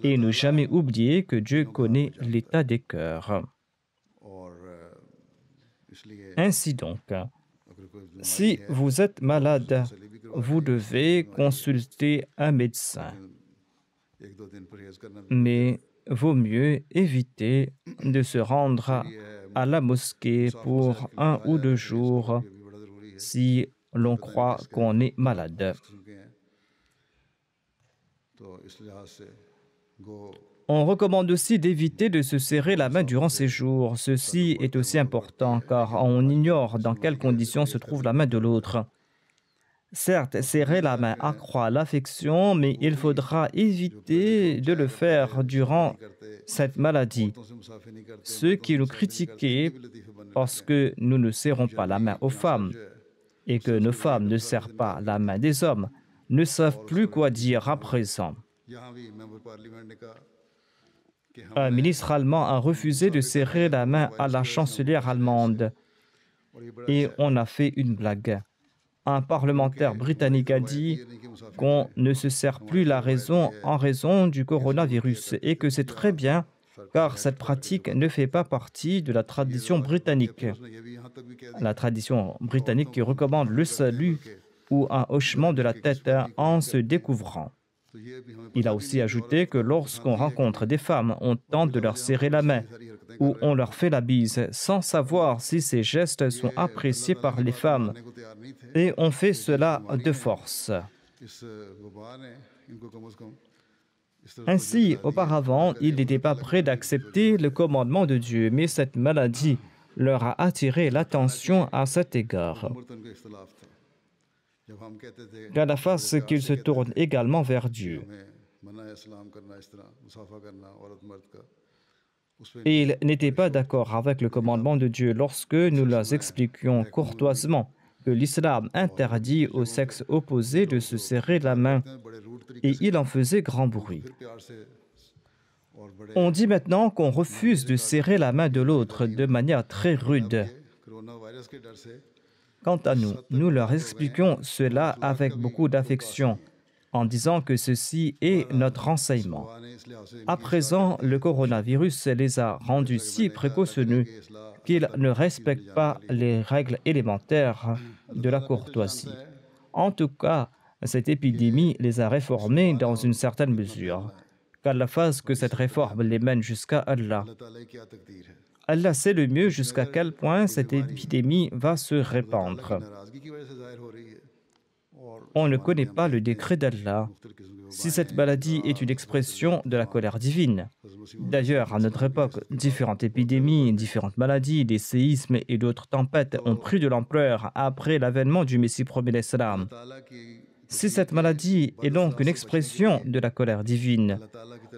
Speaker 2: et ne jamais oublier que Dieu connaît l'état des cœurs. Ainsi donc, si vous êtes malade, vous devez consulter un médecin. Mais vaut mieux éviter de se rendre à la mosquée pour 1 ou 2 jours si l'on croit qu'on est malade. On recommande aussi d'éviter de se serrer la main durant ces jours. Ceci est aussi important car on ignore dans quelles conditions se trouve la main de l'autre. Certes, serrer la main accroît l'affection, mais il faudra éviter de le faire durant cette maladie. Ceux qui nous critiquaient parce que nous ne serrons pas la main aux femmes et que nos femmes ne serrent pas la main des hommes ne savent plus quoi dire à présent. Un ministre allemand a refusé de serrer la main à la chancelière allemande et on a fait une blague. Un parlementaire britannique a dit qu'on ne se serre plus la raison en raison du coronavirus et que c'est très bien car cette pratique ne fait pas partie de la tradition britannique. La tradition britannique qui recommande le salut ou un hochement de la tête en se découvrant. Il a aussi ajouté que lorsqu'on rencontre des femmes, on tente de leur serrer la main ou on leur fait la bise sans savoir si ces gestes sont appréciés par les femmes. Et on fait cela de force. Ainsi, auparavant, ils n'étaient pas prêts d'accepter le commandement de Dieu, mais cette maladie leur a attiré l'attention à cet égard. Qu'à la face qu'ils se tournent également vers Dieu. Et ils n'étaient pas d'accord avec le commandement de Dieu lorsque nous leur expliquions courtoisement que l'islam interdit au sexe opposé de se serrer la main, et il en faisait grand bruit. On dit maintenant qu'on refuse de serrer la main de l'autre de manière très rude. Quant à nous, nous leur expliquons cela avec beaucoup d'affection, en disant que ceci est notre enseignement. À présent, le coronavirus les a rendus si précautionneux qu'ils ne respectent pas les règles élémentaires de la courtoisie. En tout cas, cette épidémie les a réformés dans une certaine mesure. Qu'Allah fasse que cette réforme les mène jusqu'à Allah. Allah sait le mieux jusqu'à quel point cette épidémie va se répandre. On ne connaît pas le décret d'Allah. Si cette maladie est une expression de la colère divine. D'ailleurs, à notre époque, différentes épidémies, différentes maladies, des séismes et d'autres tempêtes ont pris de l'ampleur après l'avènement du Messie premier d'Islam. Si cette maladie est donc une expression de la colère divine,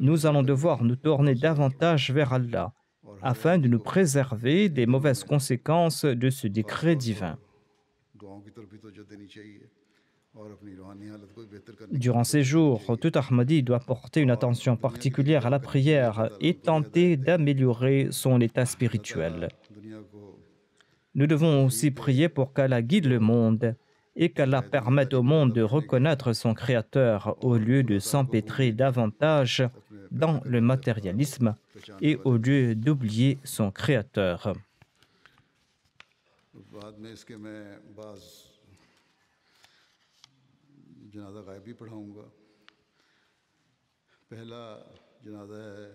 Speaker 2: nous allons devoir nous tourner davantage vers Allah afin de nous préserver des mauvaises conséquences de ce décret divin. Durant ces jours, tout Ahmadi doit porter une attention particulière à la prière et tenter d'améliorer son état spirituel. Nous devons aussi prier pour qu'Allah guide le monde et qu'Allah permette au monde de reconnaître son Créateur au lieu de s'empêtrer davantage dans le matérialisme et au lieu d'oublier son Créateur.
Speaker 1: जनाजा गायब भी पढ़ाऊँगा। पहला जनाजा है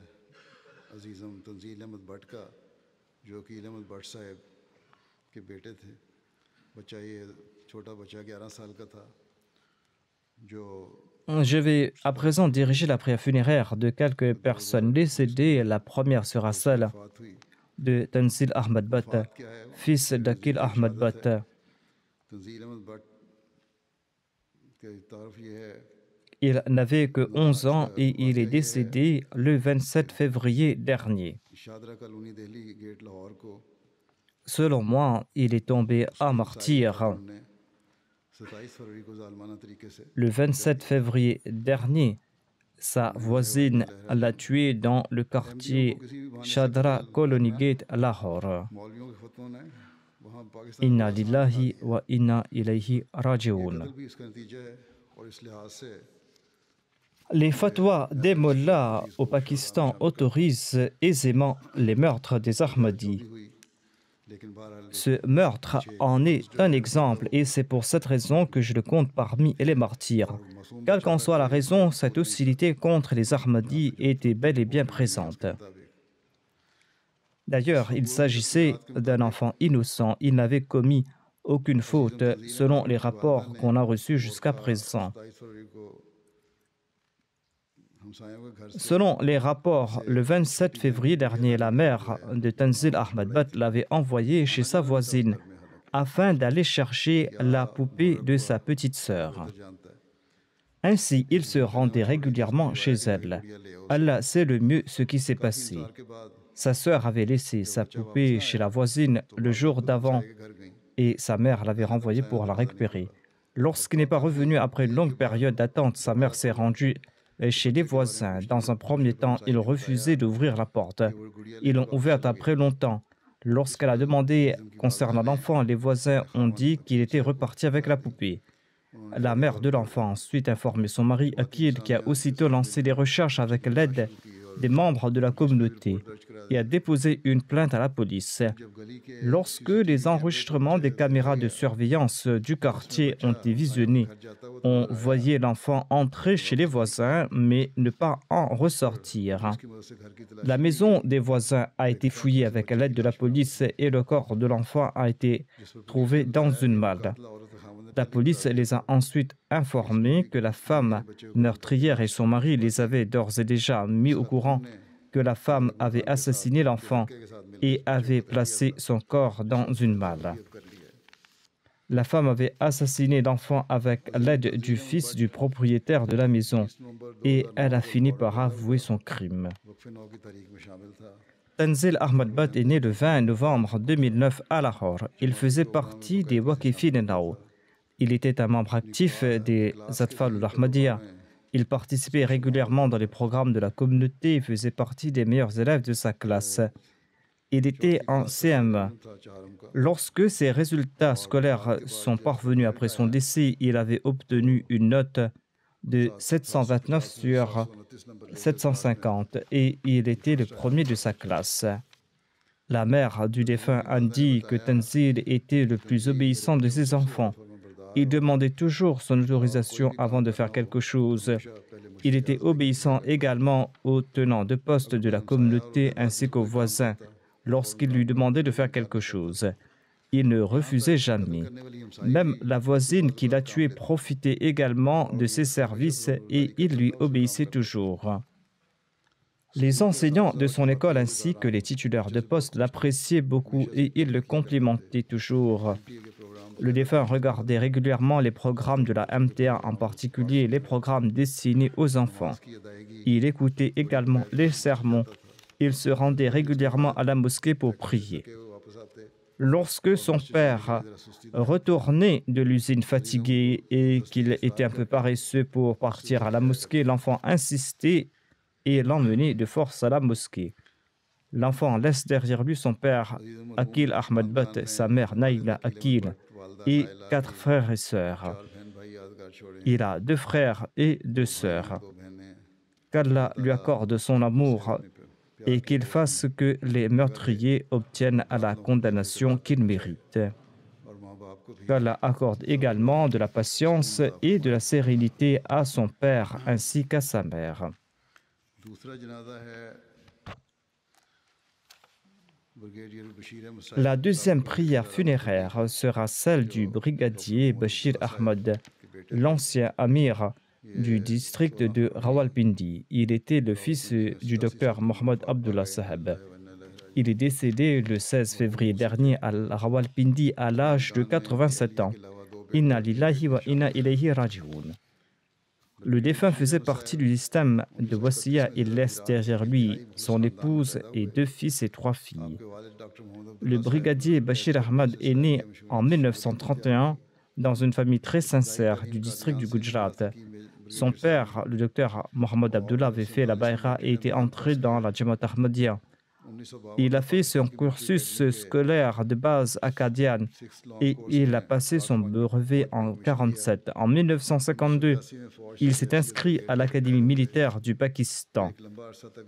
Speaker 1: अजीज़म तंजील अहमद भट्ट का, जो कि अहमद भट्ट साहब के बेटे थे। बच्चा ये छोटा बच्चा 11 साल का था, जो
Speaker 2: Je vais à présent diriger la prière funéraire de quelques personnes décédées. La première sera celle de Tanzil Ahmad Bhatt, fils d'Aqil Ahmad Bhatt. Il n'avait que 11 ans et il est décédé le 27 février dernier. Selon moi, il est tombé à martyr le 27 février dernier. Sa voisine l'a tué dans le quartier Shadra Colony Gate à Lahore. Inna lillahi wa inna ilayhi raji'un. Les fatwas des mollahs au Pakistan autorisent aisément les meurtres des Ahmadis. Ce meurtre en est un exemple et c'est pour cette raison que je le compte parmi les martyrs. Quelle qu'en soit la raison, cette hostilité contre les Ahmadis était bel et bien présente. D'ailleurs, il s'agissait d'un enfant innocent. Il n'avait commis aucune faute selon les rapports qu'on a reçus jusqu'à présent. Selon les rapports, le 27 février dernier, la mère de Tanzil Ahmad Butt l'avait envoyé chez sa voisine afin d'aller chercher la poupée de sa petite sœur. Ainsi, il se rendait régulièrement chez elle. Allah sait le mieux ce qui s'est passé. Sa sœur avait laissé sa poupée chez la voisine le jour d'avant et sa mère l'avait renvoyée pour la récupérer. Lorsqu'il n'est pas revenu après une longue période d'attente, sa mère s'est rendue chez les voisins. Dans un premier temps, ils refusaient d'ouvrir la porte. Ils l'ont ouverte après longtemps. Lorsqu'elle a demandé concernant l'enfant, les voisins ont dit qu'il était reparti avec la poupée. La mère de l'enfant a ensuite informé son mari Akil, qui a aussitôt lancé des recherches avec l'aide des membres de la communauté et a déposé une plainte à la police. Lorsque les enregistrements des caméras de surveillance du quartier ont été visionnés, on voyait l'enfant entrer chez les voisins mais ne pas en ressortir. La maison des voisins a été fouillée avec l'aide de la police et le corps de l'enfant a été trouvé dans une malle. La police les a ensuite informés que la femme meurtrière et son mari les avaient d'ores et déjà mis au courant que la femme avait assassiné l'enfant et avait placé son corps dans une malle. La femme avait assassiné l'enfant avec l'aide du fils du propriétaire de la maison et elle a fini par avouer son crime. Tanzil Ahmad Butt est né le 20 novembre 2009 à Lahore. Il faisait partie des Waqifin Nao. Il était un membre actif des Atfal al-Ahmadiyya. Il participait régulièrement dans les programmes de la communauté et faisait partie des meilleurs élèves de sa classe. Il était en CM1. Lorsque ses résultats scolaires sont parvenus après son décès, il avait obtenu une note de 729 sur 750 et il était le premier de sa classe. La mère du défunt a dit que Tanzil était le plus obéissant de ses enfants. Il demandait toujours son autorisation avant de faire quelque chose. Il était obéissant également aux tenants de poste de la communauté ainsi qu'aux voisins lorsqu'ils lui demandaient de faire quelque chose. Il ne refusait jamais. Même la voisine qui l'a tué profitait également de ses services et il lui obéissait toujours. Les enseignants de son école ainsi que les titulaires de poste l'appréciaient beaucoup et ils le complimentaient toujours. Le défunt regardait régulièrement les programmes de la MTA, en particulier les programmes destinés aux enfants. Il écoutait également les sermons. Il se rendait régulièrement à la mosquée pour prier. Lorsque son père retournait de l'usine fatigué et qu'il était un peu paresseux pour partir à la mosquée, l'enfant insistait et l'emmenait de force à la mosquée. L'enfant laisse derrière lui son père, Akil Ahmad Butt, sa mère Naila Akil, et 4 frères et sœurs. Il a 2 frères et 2 sœurs. Qu'Allah lui accorde son amour et qu'il fasse que les meurtriers obtiennent la condamnation qu'ils méritent. Qu'Allah accorde également de la patience et de la sérénité à son père ainsi qu'à sa mère. La deuxième prière funéraire sera celle du brigadier Bashir Ahmad, l'ancien amir du district de Rawalpindi. Il était le fils du docteur Mohammad Abdullah Sahab. Il est décédé le 16 février dernier à Rawalpindi à l'âge de 87 ans. Inna lillahi wa inna ilayhi raji'un. Le défunt faisait partie du système de Wasiya. Il laisse derrière lui son épouse et 2 fils et 3 filles. Le brigadier Bashir Ahmad est né en 1931 dans une famille très sincère du district du Gujarat. Son père, le docteur Mohamed Abdullah, avait fait la Bayra et était entré dans la Jamaat Ahmadiyya. Il a fait son cursus scolaire de base à Qadian et il a passé son brevet en 1947. En 1952, il s'est inscrit à l'Académie militaire du Pakistan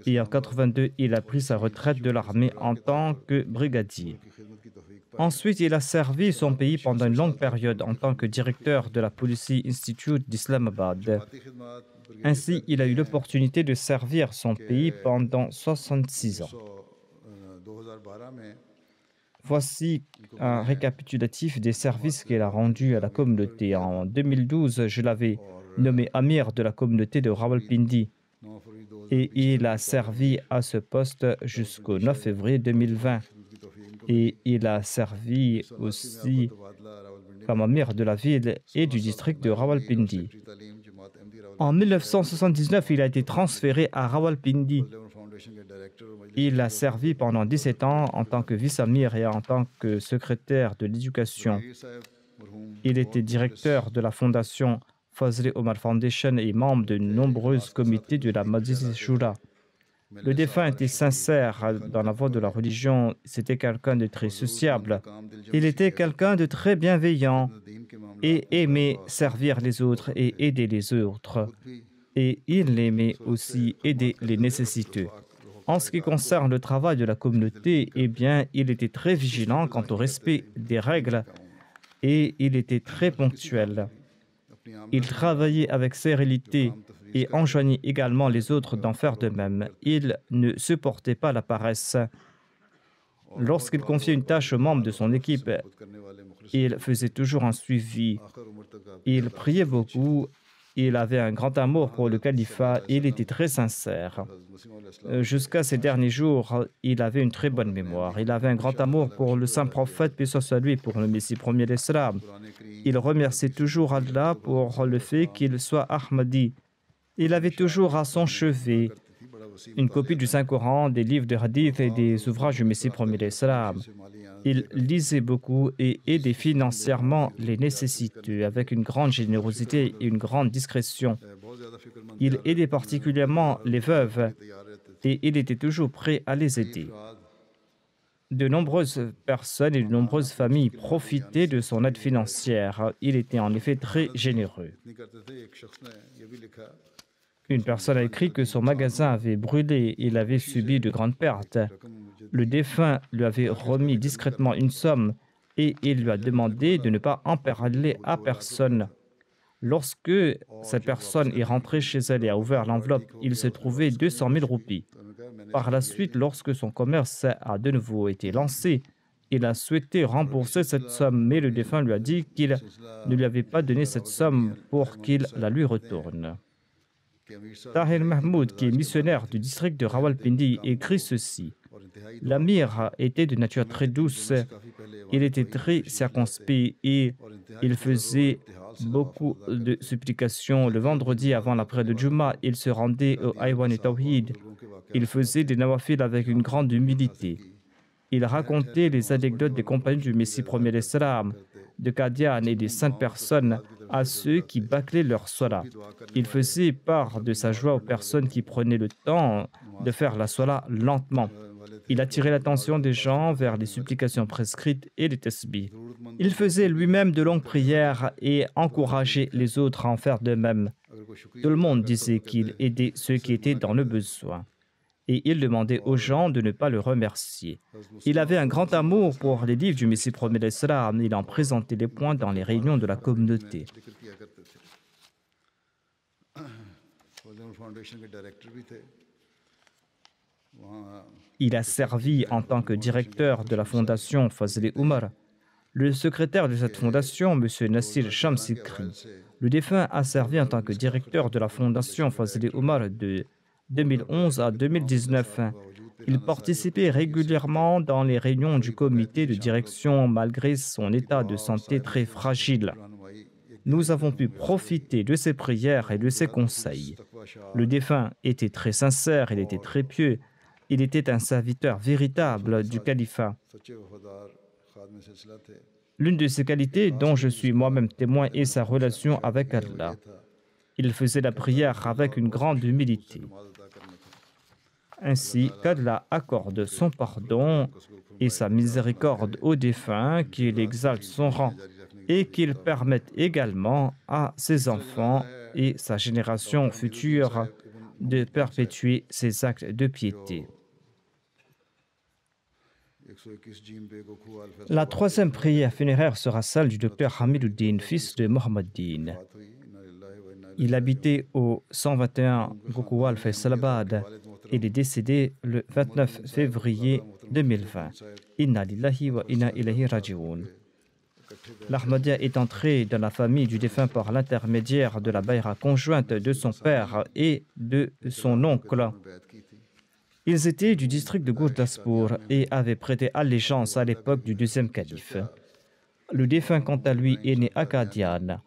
Speaker 2: et en 1982, il a pris sa retraite de l'armée en tant que brigadier. Ensuite, il a servi son pays pendant une longue période en tant que directeur de la Policy Institute d'Islamabad. Ainsi, il a eu l'opportunité de servir son pays pendant 66 ans. Voici un récapitulatif des services qu'il a rendus à la communauté. En 2012, je l'avais nommé Amir de la communauté de Rawalpindi et il a servi à ce poste jusqu'au 9 février 2020. Et il a servi aussi comme Amir de la ville et du district de Rawalpindi. En 1979, il a été transféré à Rawalpindi. Il a servi pendant 17 ans en tant que vice-amir et en tant que secrétaire de l'éducation. Il était directeur de la fondation Fazli Omar Foundation et membre de nombreux comités de la Majlis Shura. Le défunt était sincère dans la voie de la religion. C'était quelqu'un de très sociable. Il était quelqu'un de très bienveillant et aimait servir les autres et aider les autres. Et il aimait aussi aider les nécessiteux. En ce qui concerne le travail de la communauté, eh bien, il était très vigilant quant au respect des règles et il était très ponctuel. Il travaillait avec sérénité et enjoignait également les autres d'en faire de même. Il ne supportait pas la paresse. Lorsqu'il confiait une tâche aux membres de son équipe, il faisait toujours un suivi. Il priait beaucoup. Il avait un grand amour pour le califat et il était très sincère. Jusqu'à ces derniers jours, il avait une très bonne mémoire. Il avait un grand amour pour le saint prophète, paix soit lui, pour le Messie premier d'Islam. Il remerciait toujours Allah pour le fait qu'il soit Ahmadi. Il avait toujours à son chevet une copie du Saint-Coran, des livres de hadith et des ouvrages du Messie premier d'Islam. Il lisait beaucoup et aidait financièrement les nécessiteux avec une grande générosité et une grande discrétion. Il aidait particulièrement les veuves et il était toujours prêt à les aider. De nombreuses personnes et de nombreuses familles profitaient de son aide financière. Il était en effet très généreux. Une personne a écrit que son magasin avait brûlé et il avait subi de grandes pertes. Le défunt lui avait remis discrètement une somme et il lui a demandé de ne pas en parler à personne. Lorsque cette personne est rentrée chez elle et a ouvert l'enveloppe, il se trouvait 200 000 roupies. Par la suite, lorsque son commerce a de nouveau été lancé, il a souhaité rembourser cette somme, mais le défunt lui a dit qu'il ne lui avait pas donné cette somme pour qu'il la lui retourne. Tahir Mahmoud, qui est missionnaire du district de Rawalpindi, écrit ceci. L'amir était de nature très douce, il était très circonspect et il faisait beaucoup de supplications. Le vendredi avant la prière de Juma, il se rendait au Aywan et Tawhid. Il faisait des nawafil avec une grande humilité. Il racontait les anecdotes des compagnons du Messie premier d'Islam, de Qadian et des saintes personnes à ceux qui bâclaient leur salat. Il faisait part de sa joie aux personnes qui prenaient le temps de faire la salat lentement. Il attirait l'attention des gens vers les supplications prescrites et les tasbih. Il faisait lui-même de longues prières et encourageait les autres à en faire de même. Tout le monde disait qu'il aidait ceux qui étaient dans le besoin. Et il demandait aux gens de ne pas le remercier. Il avait un grand amour pour les livres du Messie premier d'Islam. Il en présentait les points dans les réunions de la communauté. Il a servi en tant que directeur de la fondation Fazli Omar. Le secrétaire de cette fondation, M. Nassir Shamsikri, le défunt a servi en tant que directeur de la fondation Fazli Omar de 2011 à 2019. Il participait régulièrement dans les réunions du comité de direction malgré son état de santé très fragile. nous avons pu profiter de ses prières et de ses conseils. Le défunt était très sincère, il était très pieux, il était un serviteur véritable du califat. L'une de ses qualités dont je suis moi-même témoin est sa relation avec Allah. Il faisait la prière avec une grande humilité. Ainsi qu'Allah accorde son pardon et sa miséricorde aux défunts, qu'il exalte son rang et qu'il permette également à ses enfants et sa génération future de perpétuer ses actes de piété. La troisième prière funéraire sera celle du docteur Hamiduddin, fils de Mohammeddin. Il habitait au 121 Gokuwal Faisalabad. Il est décédé le 29 février 2020. Inna lillahi wa inna ilayhi raji'un. L'Ahmadiyya est entré dans la famille du défunt par l'intermédiaire de la bayra conjointe de son père et de son oncle. Ils étaient du district de Gurdaspur et avaient prêté allégeance à l'époque du deuxième calife. Le défunt, quant à lui, est né à Qadian.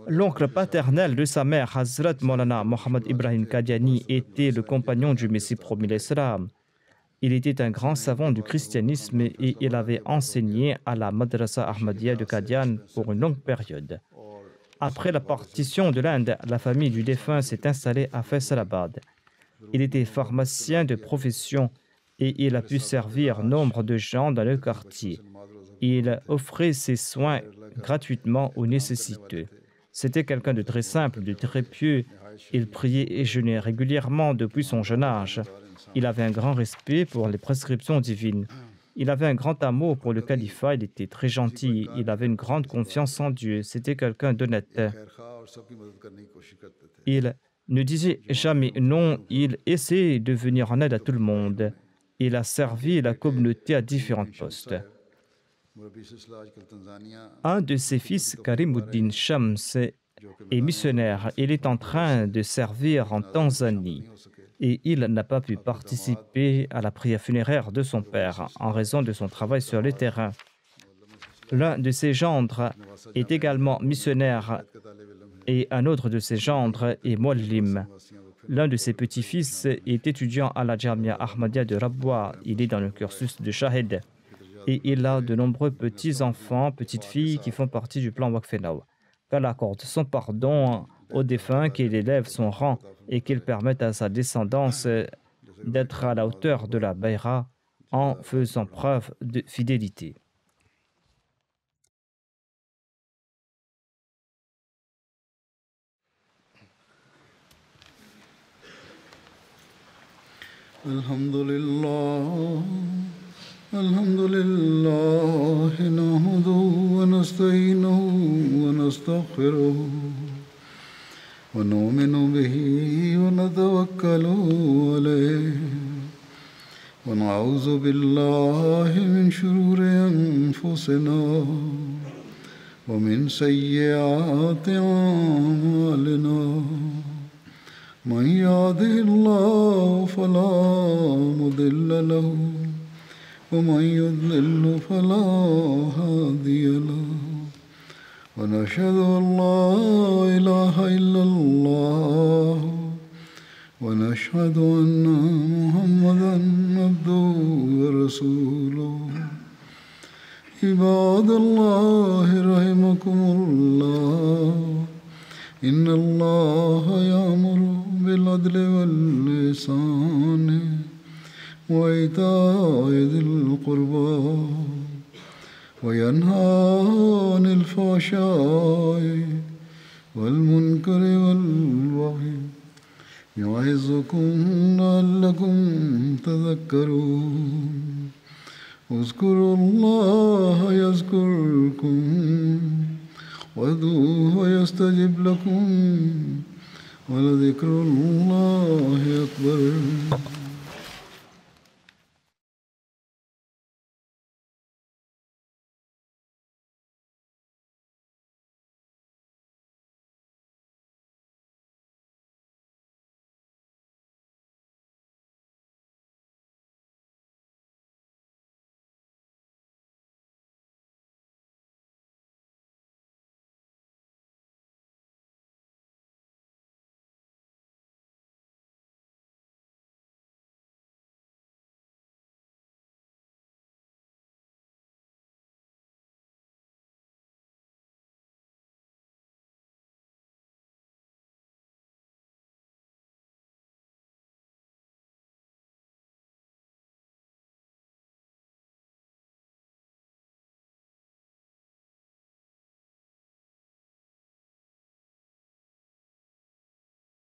Speaker 2: L'oncle paternel de sa mère, Hazrat Maulana Mohammed Ibrahim Qadiani, était le compagnon du Messie promis l'Islam. Il était un grand savant du christianisme et il avait enseigné à la Madrasa Ahmadiyya de Qadian pour une longue période. Après la partition de l'Inde, la famille du défunt s'est installée à Faisalabad. Il était pharmacien de profession et il a pu servir nombre de gens dans le quartier. Il offrait ses soins gratuitement aux nécessiteux. C'était quelqu'un de très simple, de très pieux. Il priait et jeûnait régulièrement depuis son jeune âge. Il avait un grand respect pour les prescriptions divines. Il avait un grand amour pour le califat, il était très gentil, il avait une grande confiance en Dieu. C'était quelqu'un d'honnête. Il ne disait jamais non, il essayait de venir en aide à tout le monde. Il a servi la communauté à différents postes. Un de ses fils, Karimuddin Shams, est missionnaire. Il est en train de servir en Tanzanie et il n'a pas pu participer à la prière funéraire de son père en raison de son travail sur le terrain. L'un de ses gendres est également missionnaire et un autre de ses gendres est Muallim. L'un de ses petits-fils est étudiant à la Jamia Ahmadiyya de Rabwa. Il est dans le cursus de Shahid. Et il a de nombreux petits-enfants, petites-filles qui font partie du plan Waqf-e-Naw. Qu'Allah accorde son pardon au défunt, qu'il élève son rang et qu'il permette à sa descendance d'être à la hauteur de la bayra en faisant preuve de fidélité.
Speaker 1: Alhamdulillah. الحمد لله نحمده ونستعينه ونستغفره ونؤمن به ونتوكل عليه ونعوذ بالله من شرور أنفسنا ومن سيئات أعمالنا من يهده الله فلا مضل له ومن يضلل فلا هادي له ونشهد أن لا إله إلا الله ونشهد أن محمدا عبده ورسوله عباد الله رحمكم الله إن الله يأمر بالعدل والإحسان وإيتاء ذي القربى وينهى عن الفحشاء والمنكر والبغي يعظكم لعلكم تذكرون اذكروا الله يذكركم وادعوه يستجب لكم ولذكر الله أكبر